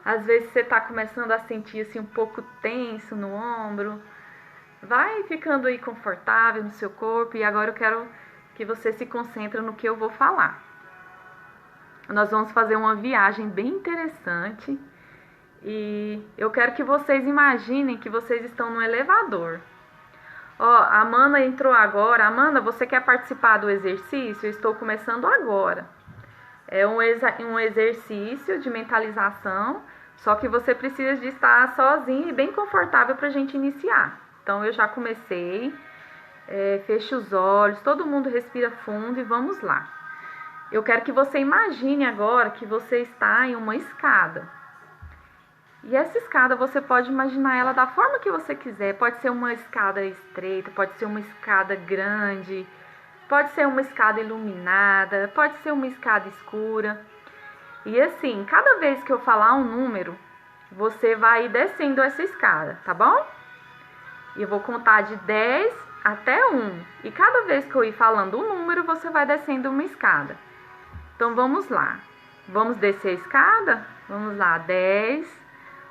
Às vezes você está começando a sentir assim um pouco tenso no ombro. Vai ficando aí confortável no seu corpo. E agora eu quero que você se concentre no que eu vou falar. Nós vamos fazer uma viagem bem interessante. E eu quero que vocês imaginem que vocês estão no elevador. Ó, a Amanda entrou agora. Amanda, você quer participar do exercício? Eu estou começando agora. É um exercício de mentalização, só que você precisa de estar sozinho e bem confortável para a gente iniciar. Então, eu já comecei. Feche os olhos, todo mundo respira fundo e vamos lá. Eu quero que você imagine agora que você está em uma escada. E essa escada você pode imaginar ela da forma que você quiser. Pode ser uma escada estreita, pode ser uma escada grande, pode ser uma escada iluminada, pode ser uma escada escura. E assim, cada vez que eu falar um número, você vai descendo essa escada, tá bom? E eu vou contar de 10 até 1. E cada vez que eu ir falando um número, você vai descendo uma escada. Então vamos lá. Vamos descer a escada? Vamos lá, 10.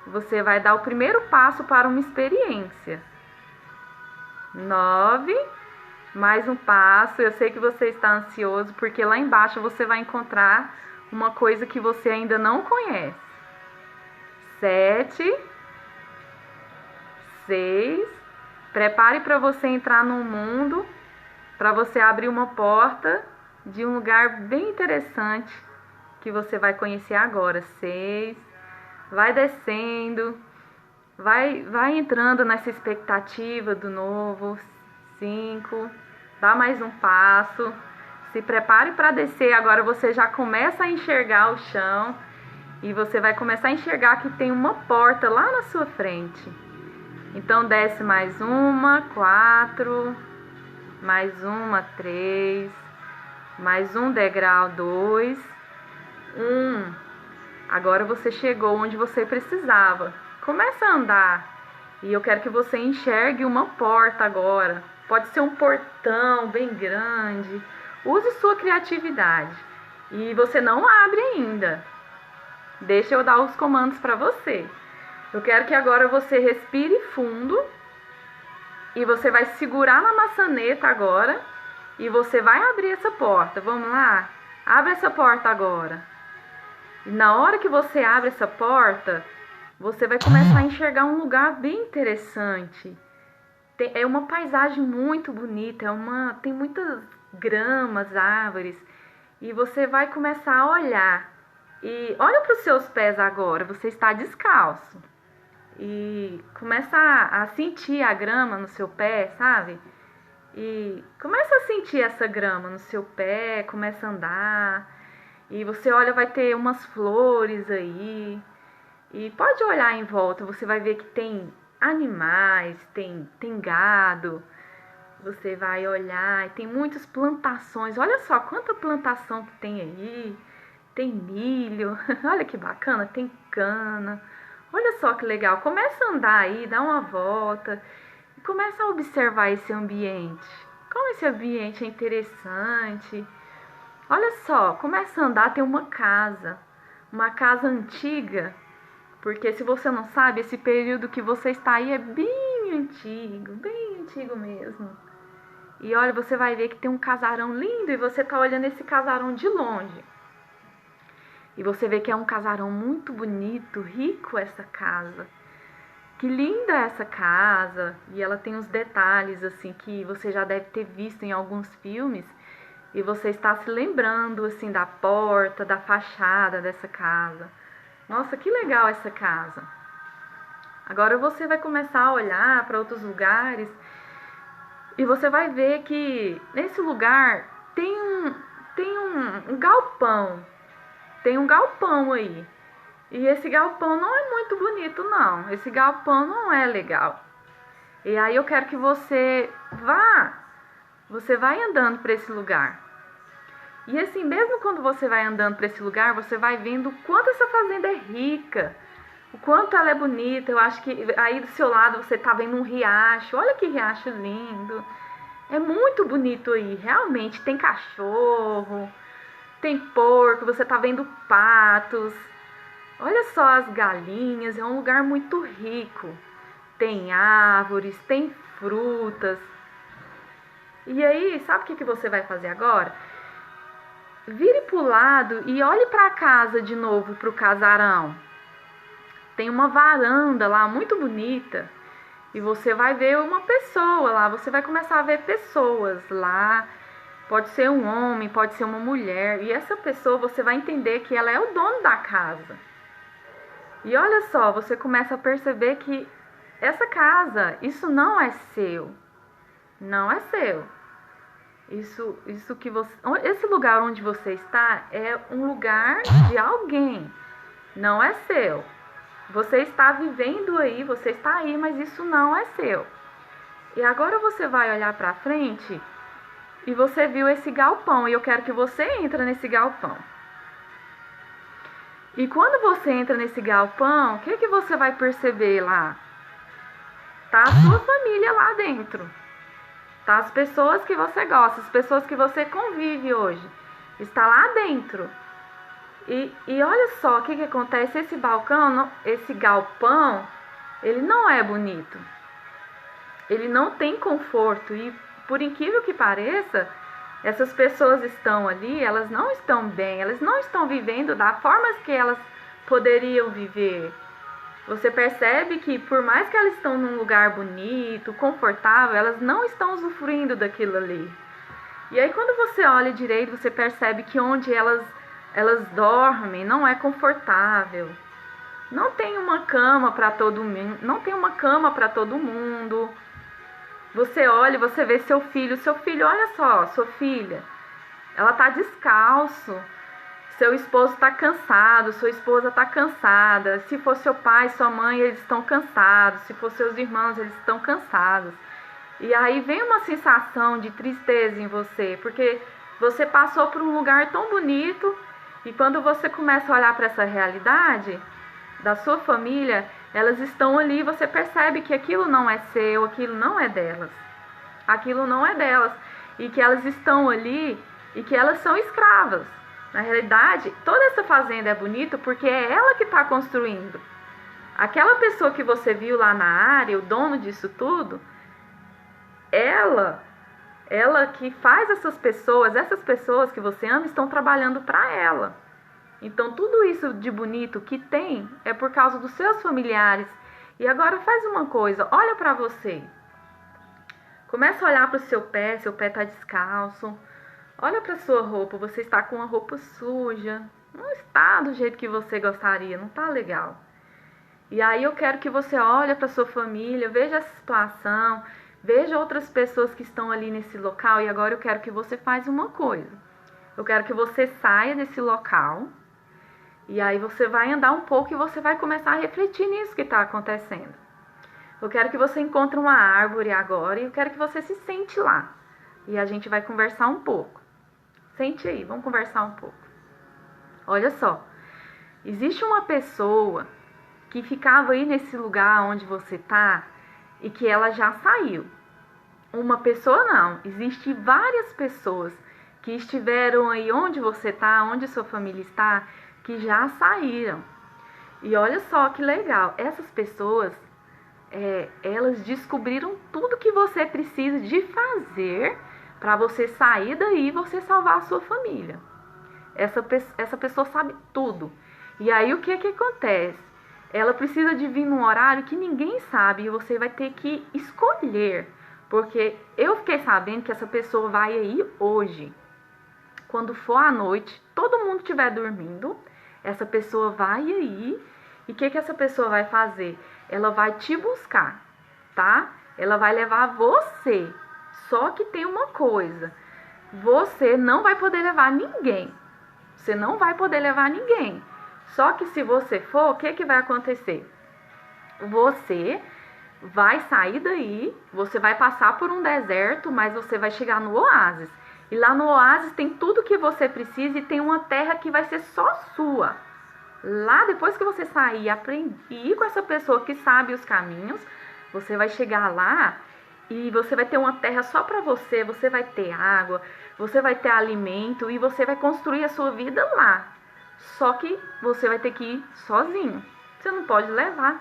Você vai dar o primeiro passo para uma experiência. 9. Mais um passo. Eu sei que você está ansioso, porque lá embaixo você vai encontrar uma coisa que você ainda não conhece. 7. 6. Prepare para você entrar num mundo, para você abrir uma porta de um lugar bem interessante que você vai conhecer agora. 6. Vai descendo, vai entrando nessa expectativa do novo. 5. Dá mais um passo. Se prepare para descer. Agora você já começa a enxergar o chão e você vai começar a enxergar que tem uma porta lá na sua frente. Então desce mais uma, 4, mais uma, 3, mais um degrau, 2, 1. Agora você chegou onde você precisava. Começa a andar. E eu quero que você enxergue uma porta agora. Pode ser um portão bem grande. Use sua criatividade. E você não abre ainda. Deixa eu dar os comandos para você. Eu quero que agora você respire fundo. E você vai segurar na maçaneta agora. E você vai abrir essa porta. Vamos lá? Abre essa porta agora. E na hora que você abre essa porta, você vai começar a enxergar um lugar bem interessante. É uma paisagem muito bonita, tem muitas gramas, árvores. E você vai começar a olhar. E olha para os seus pés agora, você está descalço. E começa a sentir a grama no seu pé, sabe? E começa a sentir essa grama no seu pé, começa a andar. E você olha, vai ter umas flores aí. E pode olhar em volta, você vai ver que tem animais, tem gado. Você vai olhar e tem muitas plantações. Olha só quanta plantação que tem aí. Tem milho. Olha que bacana, tem cana. Olha só que legal. Começa a andar aí, dá uma volta e começa a observar esse ambiente. Como esse ambiente é interessante. Olha só, começa a andar, tem uma casa antiga, porque se você não sabe, esse período que você está aí é bem antigo mesmo. E olha, você vai ver que tem um casarão lindo e você tá olhando esse casarão de longe. E você vê que é um casarão muito bonito, rico essa casa. Que linda essa casa! E ela tem uns detalhes assim que você já deve ter visto em alguns filmes. E você está se lembrando assim da porta, da fachada dessa casa. Nossa, que legal essa casa! Agora você vai começar a olhar para outros lugares e você vai ver que nesse lugar tem um galpão. Tem um galpão aí. E esse galpão não é muito bonito, não. Esse galpão não é legal. E aí eu quero que você vai andando para esse lugar. E assim, mesmo quando você vai andando para esse lugar, você vai vendo o quanto essa fazenda é rica, o quanto ela é bonita. Eu acho que aí do seu lado você tá vendo um riacho. Olha que riacho lindo. É muito bonito aí, realmente. Tem cachorro, tem porco, você tá vendo patos. Olha só as galinhas, é um lugar muito rico. Tem árvores, tem frutas. E aí, sabe o que você vai fazer agora? Vire pro lado e olhe para a casa de novo, pro casarão. Tem uma varanda lá muito bonita. E você vai ver uma pessoa lá, você vai começar a ver pessoas lá. Pode ser um homem, pode ser uma mulher. E essa pessoa, você vai entender que ela é o dono da casa. E olha só, você começa a perceber que essa casa, isso não é seu. Não é seu. Isso que você, esse lugar onde você está é um lugar de alguém. Não é seu. Você está vivendo aí, você está aí, mas isso não é seu. E agora você vai olhar para frente e você viu esse galpão. E eu quero que você entre nesse galpão. E quando você entra nesse galpão, o que você vai perceber lá? Tá a sua família lá dentro. Tá as pessoas que você gosta, as pessoas que você convive hoje. Está lá dentro. E olha só o que acontece. Esse galpão, ele não é bonito. Ele não tem conforto. E por incrível que pareça, essas pessoas estão ali, elas não estão bem, elas não estão vivendo da forma que elas poderiam viver. Você percebe que por mais que elas estão num lugar bonito, confortável, elas não estão usufruindo daquilo ali. E aí quando você olha direito, você percebe que onde elas dormem não é confortável. Não tem uma cama para todo mundo, não tem uma cama para todo mundo. Você olha, você vê seu filho, olha só, sua filha, ela tá descalço. Seu esposo está cansado, sua esposa está cansada. Se for seu pai, sua mãe, eles estão cansados. Se for seus irmãos, eles estão cansados. E aí vem uma sensação de tristeza em você, porque você passou por um lugar tão bonito e quando você começa a olhar para essa realidade da sua família, elas estão ali, você percebe que aquilo não é seu, aquilo não é delas. Aquilo não é delas. E que elas estão ali e que elas são escravas. Na realidade, toda essa fazenda é bonita porque é ela que está construindo. Aquela pessoa que você viu lá na área, o dono disso tudo, ela que faz essas pessoas que você ama, estão trabalhando para ela. Então, tudo isso de bonito que tem é por causa dos seus familiares. E agora faz uma coisa, olha para você. Começa a olhar para o seu pé está descalço. Olha para sua roupa, você está com uma roupa suja. Não está do jeito que você gostaria, não está legal. E aí eu quero que você olhe para sua família, veja essa situação, veja outras pessoas que estão ali nesse local. E agora eu quero que você faça uma coisa. Eu quero que você saia desse local. E aí você vai andar um pouco e você vai começar a refletir nisso que está acontecendo. Eu quero que você encontre uma árvore agora e eu quero que você se sente lá. E a gente vai conversar um pouco. Sente aí, vamos conversar um pouco. Olha só, existe uma pessoa que ficava aí nesse lugar onde você tá e que ela já saiu. Uma pessoa não, existem várias pessoas que estiveram aí onde você tá, onde sua família está, que já saíram. E olha só que legal, essas pessoas, elas descobriram tudo que você precisa de fazer para você sair daí e você salvar a sua família. Essa pessoa sabe tudo. E aí o que acontece? Ela precisa de vir num horário que ninguém sabe e você vai ter que escolher. Porque eu fiquei sabendo que essa pessoa vai aí hoje. Quando for à noite, todo mundo estiver dormindo, essa pessoa vai aí. E o que essa pessoa vai fazer? Ela vai te buscar, tá? Ela vai levar você. Só que tem uma coisa. Você não vai poder levar ninguém. Você não vai poder levar ninguém. Só que se você for, o que vai acontecer? Você vai sair daí, você vai passar por um deserto, mas você vai chegar no oásis. E lá no oásis tem tudo que você precisa e tem uma terra que vai ser só sua. Lá, depois que você sair e ir com essa pessoa que sabe os caminhos, você vai chegar lá e você vai ter uma terra só para você, você vai ter água, você vai ter alimento e você vai construir a sua vida lá. Só que você vai ter que ir sozinho. Você não pode levar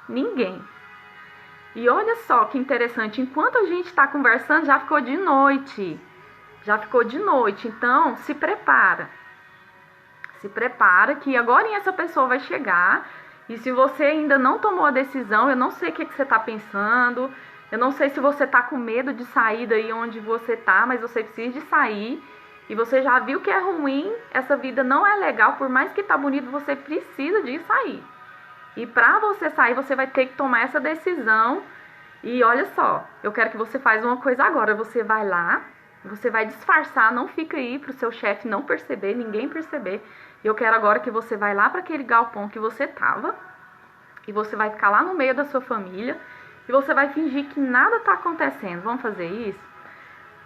ninguém. E olha só que interessante, enquanto a gente está conversando, já ficou de noite. Já ficou de noite, então se prepara. Se prepara que agora essa pessoa vai chegar. E se você ainda não tomou a decisão, eu não sei o que você está pensando. Eu não sei se você está com medo de sair daí onde você está, mas você precisa de sair. E você já viu que é ruim, essa vida não é legal, por mais que tá bonito, você precisa de sair. E para você sair, você vai ter que tomar essa decisão. E olha só, eu quero que você faça uma coisa agora. Você vai lá, você vai disfarçar, não fica aí pro seu chefe não perceber, ninguém perceber. E eu quero agora que você vai lá para aquele galpão que você tava. E você vai ficar lá no meio da sua família. E você vai fingir que nada tá acontecendo. Vamos fazer isso?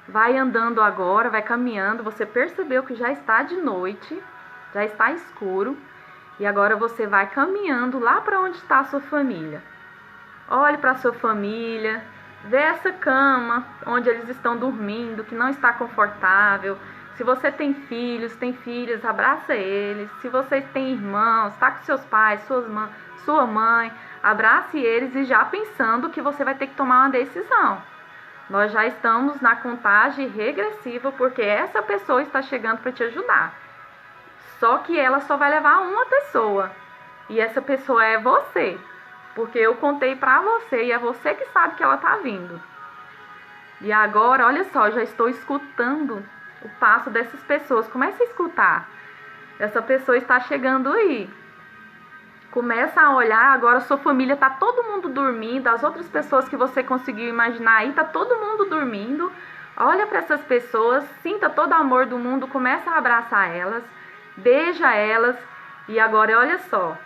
Vai andando agora, vai caminhando. Você percebeu que já está de noite, já está escuro. E agora você vai caminhando lá para onde está a sua família. Olhe para a sua família, vê essa cama onde eles estão dormindo, que não está confortável. Se você tem filhos, tem filhas, abraça eles. Se você tem irmãos, está com seus pais, sua mãe, abrace eles e já pensando que você vai ter que tomar uma decisão. Nós já estamos na contagem regressiva porque essa pessoa está chegando para te ajudar. Só que ela só vai levar uma pessoa. E essa pessoa é você. Porque eu contei pra você e é você que sabe que ela tá vindo. E agora, olha só, já estou escutando o passo dessas pessoas. Comece a escutar. Essa pessoa está chegando aí. Começa a olhar, agora sua família tá todo mundo dormindo. As outras pessoas que você conseguiu imaginar aí, tá todo mundo dormindo. Olha para essas pessoas, sinta todo o amor do mundo, começa a abraçar elas. Beija elas e agora olha só.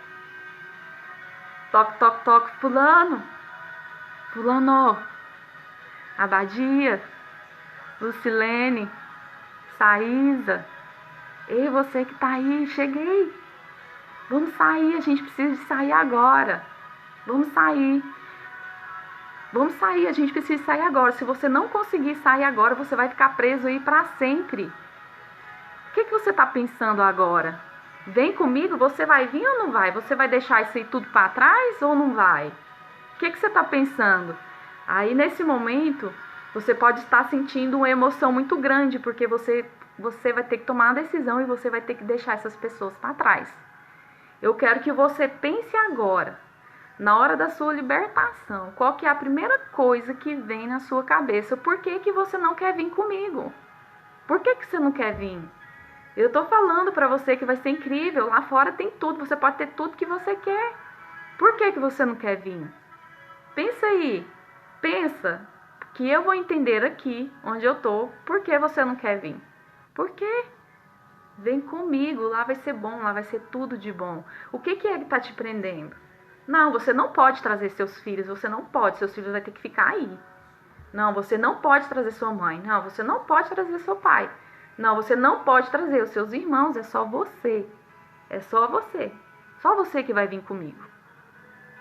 Toque, toque, toque, fulano. Fulano. Abadia. Lucilene. Saísa. Ei, você que tá aí, cheguei. Vamos sair, a gente precisa de sair agora. Vamos sair. Vamos sair, a gente precisa sair agora. Se você não conseguir sair agora, você vai ficar preso aí pra sempre. O que você está pensando agora? Vem comigo, você vai vir ou não vai? Você vai deixar isso aí tudo para trás ou não vai? O que você está pensando? Aí nesse momento, você pode estar sentindo uma emoção muito grande, porque você vai ter que tomar uma decisão e você vai ter que deixar essas pessoas para trás. Eu quero que você pense agora, na hora da sua libertação, qual que é a primeira coisa que vem na sua cabeça? Por que você não quer vir comigo? Por que você não quer vir? Eu tô falando pra você que vai ser incrível. Lá fora tem tudo. Você pode ter tudo que você quer. Por que você não quer vir? Pensa aí. Pensa que eu vou entender aqui onde eu tô. Por que você não quer vir? Por quê? Vem comigo. Lá vai ser bom. Lá vai ser tudo de bom. O que é que tá te prendendo? Não, você não pode trazer seus filhos, você não pode, seus filhos vão ter que ficar aí. Não, você não pode trazer sua mãe. Não, você não pode trazer seu pai. Não, você não pode trazer os seus irmãos, é só você. É só você. Só você que vai vir comigo.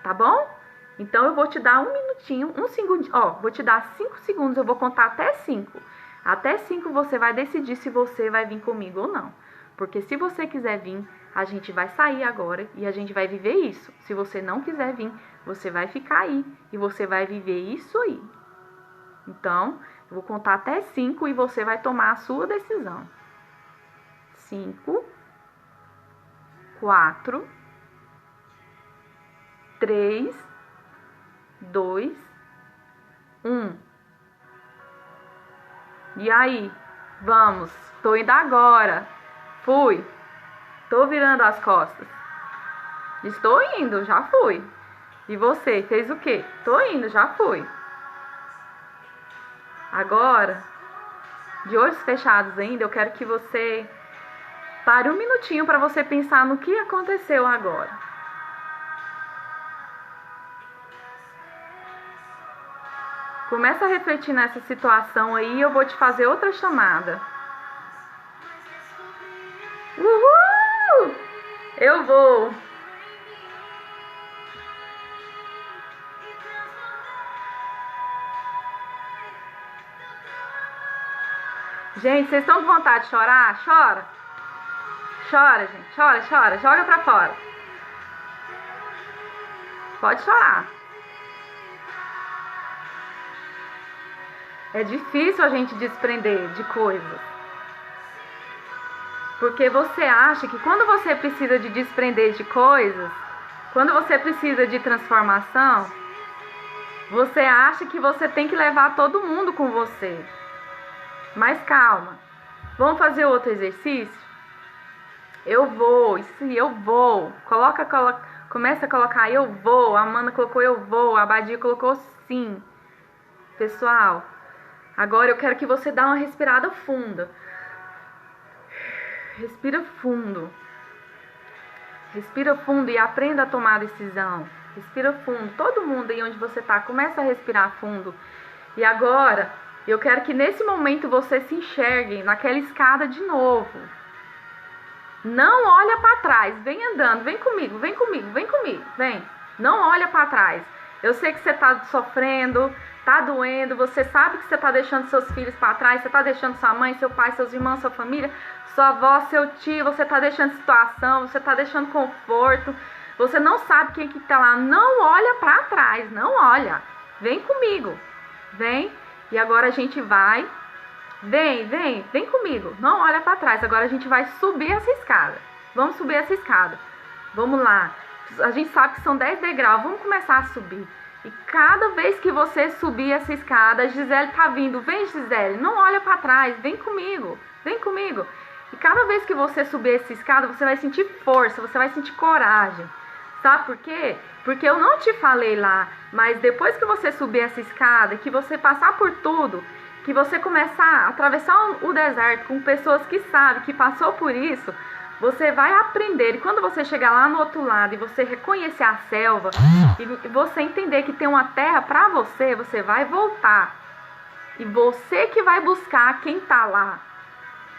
Tá bom? Então eu vou te dar um minutinho, um segundo, vou te dar 5 segundos, eu vou contar até 5. Até 5 você vai decidir se você vai vir comigo ou não. Porque se você quiser vir, a gente vai sair agora e a gente vai viver isso. Se você não quiser vir, você vai ficar aí e você vai viver isso aí. Então, eu vou contar até 5 e você vai tomar a sua decisão. 5, 4, 3, 2, 1. E aí? Vamos. Tô indo agora. Fui. Tô virando as costas. Estou indo, já fui. E você, fez o quê? Tô indo, já fui. Agora, de olhos fechados ainda, eu quero que você pare um minutinho para você pensar no que aconteceu agora. Começa a refletir nessa situação aí e eu vou te fazer outra chamada. Uhul! Eu vou. Gente, vocês estão com vontade de chorar? Chora. Chora, gente. Chora, chora. Joga pra fora. Pode chorar. É difícil a gente desprender de coisas. Porque você acha que quando você precisa de desprender de coisas, quando você precisa de transformação, você acha que você tem que levar todo mundo com você. Mas calma. Vamos fazer outro exercício? Eu vou, isso eu vou. Começa a colocar eu vou. A Amanda colocou eu vou, a Badia colocou sim. Pessoal, agora eu quero que você dê uma respirada funda. Respira fundo. Respira fundo e aprenda a tomar decisão. Respira fundo. Todo mundo aí onde você tá, começa a respirar fundo. E agora, eu quero que nesse momento você se enxergue naquela escada de novo. Não olha para trás. Vem andando. Vem comigo, vem comigo, vem comigo. Vem. Não olha para trás. Eu sei que você tá sofrendo, tá doendo. Você sabe que você tá deixando seus filhos para trás. Você tá deixando sua mãe, seu pai, seus irmãos, sua família, sua avó, seu tio. Você tá deixando situação, você tá deixando conforto. Você não sabe quem que tá lá. Não olha para trás. Não olha. Vem comigo. Vem. E agora a gente vai. Vem comigo. Não olha para trás. Agora a gente vai subir essa escada. Vamos subir essa escada. Vamos lá. A gente sabe que são 10 degraus. Vamos começar a subir. E cada vez que você subir essa escada, a Gisele tá vindo. Vem, Gisele. Não olha para trás. Vem comigo. Vem comigo. E cada vez que você subir essa escada, você vai sentir força. Você vai sentir coragem. Sabe por quê? Porque eu não te falei lá, mas depois que você subir essa escada, que você passar por tudo, que você começar a atravessar o deserto com pessoas que sabem, que passou por isso, você vai aprender. E quando você chegar lá no outro lado e você reconhecer a selva, e você entender que tem uma terra pra você, você vai voltar. E você que vai buscar quem tá lá.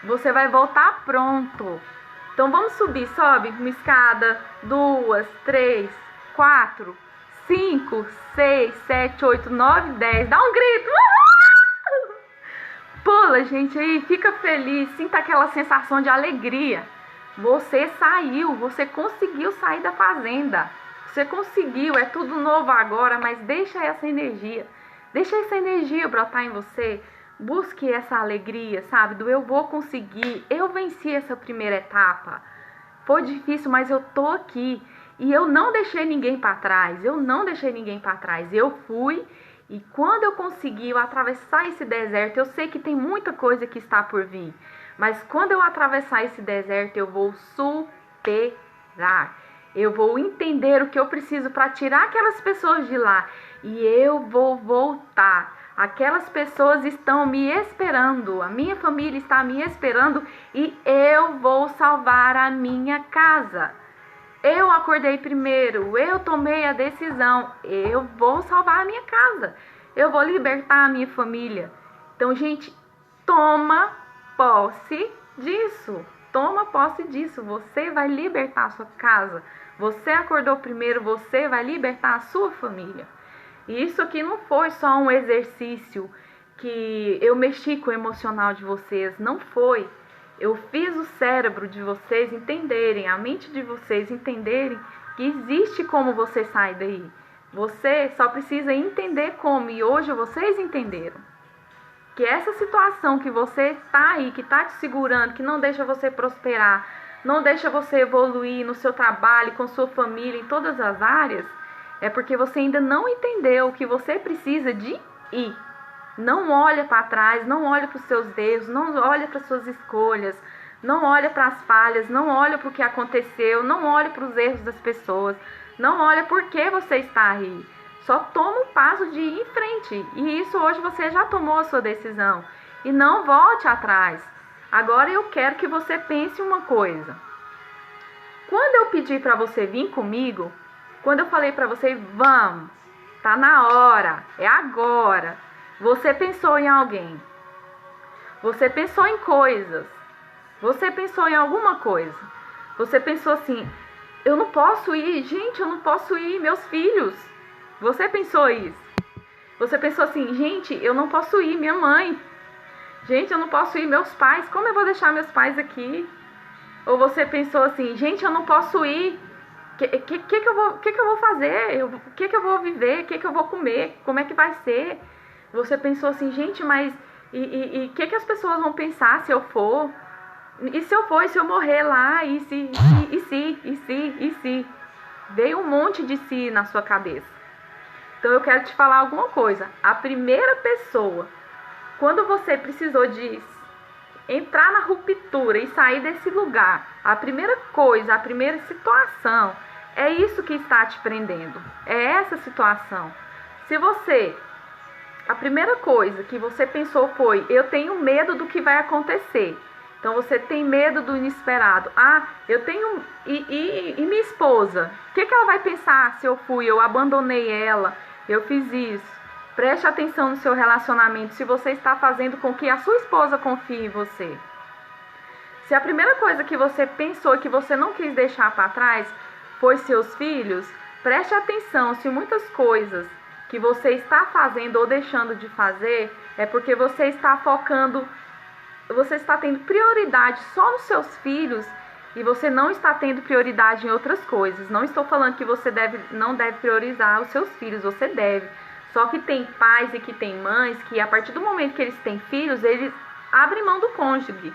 Você vai voltar pronto. Então vamos subir, sobe uma escada, 2, 3, 4, 5, 6, 7, 8, 9, 10. Dá um grito. Uhul! Pula, gente, aí, fica feliz, sinta aquela sensação de alegria. Você saiu, você conseguiu sair da fazenda. Você conseguiu, é tudo novo agora, mas deixa essa energia brotar em você. Busque essa alegria, sabe? Do eu vou conseguir. Eu venci essa primeira etapa. Foi difícil, mas eu tô aqui. E eu não deixei ninguém para trás. Eu fui. E quando eu consegui atravessar esse deserto, eu sei que tem muita coisa que está por vir. Mas quando eu atravessar esse deserto, eu vou superar. Eu vou entender o que eu preciso para tirar aquelas pessoas de lá. E eu vou voltar. Aquelas pessoas estão me esperando, a minha família está me esperando e eu vou salvar a minha casa. Eu acordei primeiro, eu tomei a decisão, eu vou salvar a minha casa, eu vou libertar a minha família. Então, gente, toma posse disso. Toma posse disso. Você vai libertar a sua casa. Você acordou primeiro, você vai libertar a sua família. E isso aqui não foi só um exercício que eu mexi com o emocional de vocês, não foi. Eu fiz o cérebro de vocês entenderem, a mente de vocês entenderem que existe como você sair daí. Você só precisa entender como, e hoje vocês entenderam. Que essa situação que você está aí, que está te segurando, que não deixa você prosperar, não deixa você evoluir no seu trabalho, com sua família, em todas as áreas, é porque você ainda não entendeu que você precisa de ir. Não olha para trás, não olha para os seus erros, não olha para as suas escolhas, não olha para as falhas, não olha para o que aconteceu, não olha para os erros das pessoas, não olha por que você está aí. Só toma o passo de ir em frente. E isso hoje você já tomou a sua decisão. E não volte atrás. Agora eu quero que você pense uma coisa. Quando eu pedi para você vir comigo, quando eu falei para você, vamos, tá na hora, é agora. Você pensou em alguém. Você pensou em coisas. Você pensou em alguma coisa. Você pensou assim, eu não posso ir, gente, eu não posso ir, meus filhos. Você pensou isso. Você pensou assim, gente, eu não posso ir, minha mãe. Gente, eu não posso ir, meus pais. Como eu vou deixar meus pais aqui? Ou você pensou assim, gente, eu não posso ir. Que eu vou fazer? O que eu vou viver? O que eu vou comer? Como é que vai ser? Você pensou assim, gente, mas o que as pessoas vão pensar se eu for? E se eu for, e se eu morrer lá? E se? Veio um monte de si na sua cabeça. Então eu quero te falar alguma coisa. A primeira pessoa, quando você precisou de entrar na ruptura e sair desse lugar, a primeira coisa, a primeira situação, é isso que está te prendendo. É essa situação. Se você, a primeira coisa que você pensou foi, eu tenho medo do que vai acontecer. Então você tem medo do inesperado. Ah, eu tenho... E minha esposa? O que ela vai pensar se eu fui? Eu abandonei ela, eu fiz isso. Preste atenção no seu relacionamento, se você está fazendo com que a sua esposa confie em você. Se a primeira coisa que você pensou que você não quis deixar para trás foi seus filhos, preste atenção se muitas coisas que você está fazendo ou deixando de fazer é porque você está focando, você está tendo prioridade só nos seus filhos e você não está tendo prioridade em outras coisas. Não estou falando que você não deve priorizar os seus filhos, você deve. Só que tem pais e que tem mães que a partir do momento que eles têm filhos, eles abrem mão do cônjuge.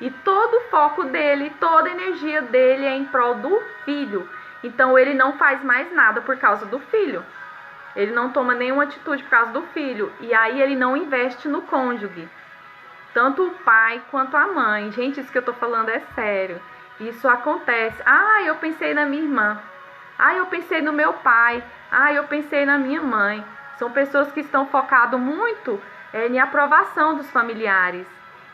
E todo o foco dele, toda a energia dele é em prol do filho. Então ele não faz mais nada por causa do filho. Ele não toma nenhuma atitude por causa do filho. E aí ele não investe no cônjuge. Tanto o pai quanto a mãe. Gente, isso que eu tô falando é sério. Isso acontece. Ah, eu pensei na minha irmã. Ah, eu pensei no meu pai. Ah, eu pensei na minha mãe. São pessoas que estão focadas muito em aprovação dos familiares.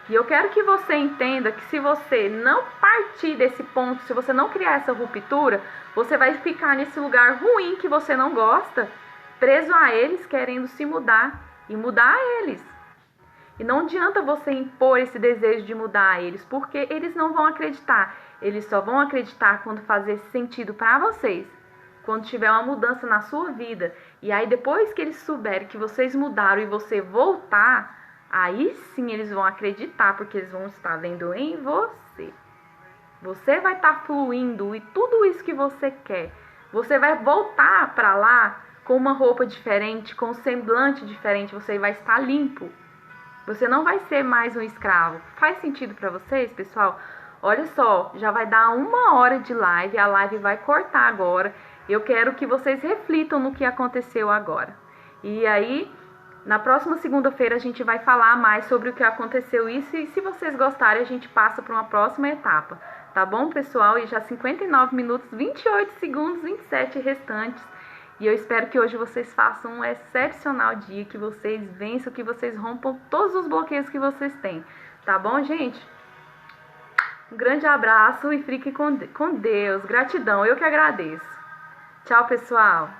E eu quero que você entenda que se você não partir desse ponto, se você não criar essa ruptura, você vai ficar nesse lugar ruim que você não gosta, preso a eles, querendo se mudar e mudar eles. E não adianta você impor esse desejo de mudar eles, porque eles não vão acreditar. Eles só vão acreditar quando fazer sentido para vocês. Quando tiver uma mudança na sua vida. E aí depois que eles souberem que vocês mudaram e você voltar, aí sim eles vão acreditar, porque eles vão estar vendo em você. Você vai estar fluindo e tudo isso que você quer. Você vai voltar para lá com uma roupa diferente, com um semblante diferente, você vai estar limpo. Você não vai ser mais um escravo. Faz sentido para vocês, pessoal? Olha só, já vai dar 1 hora de live, a live vai cortar agora. Eu quero que vocês reflitam no que aconteceu agora. E aí, na próxima segunda-feira, a gente vai falar mais sobre o que aconteceu isso. E se vocês gostarem, a gente passa para uma próxima etapa. Tá bom, pessoal? E já 59 minutos, 28 segundos, 27 restantes. E eu espero que hoje vocês façam um excepcional dia, que vocês vençam, que vocês rompam todos os bloqueios que vocês têm. Tá bom, gente? Um grande abraço e fique com Deus. Gratidão, eu que agradeço. Tchau, pessoal.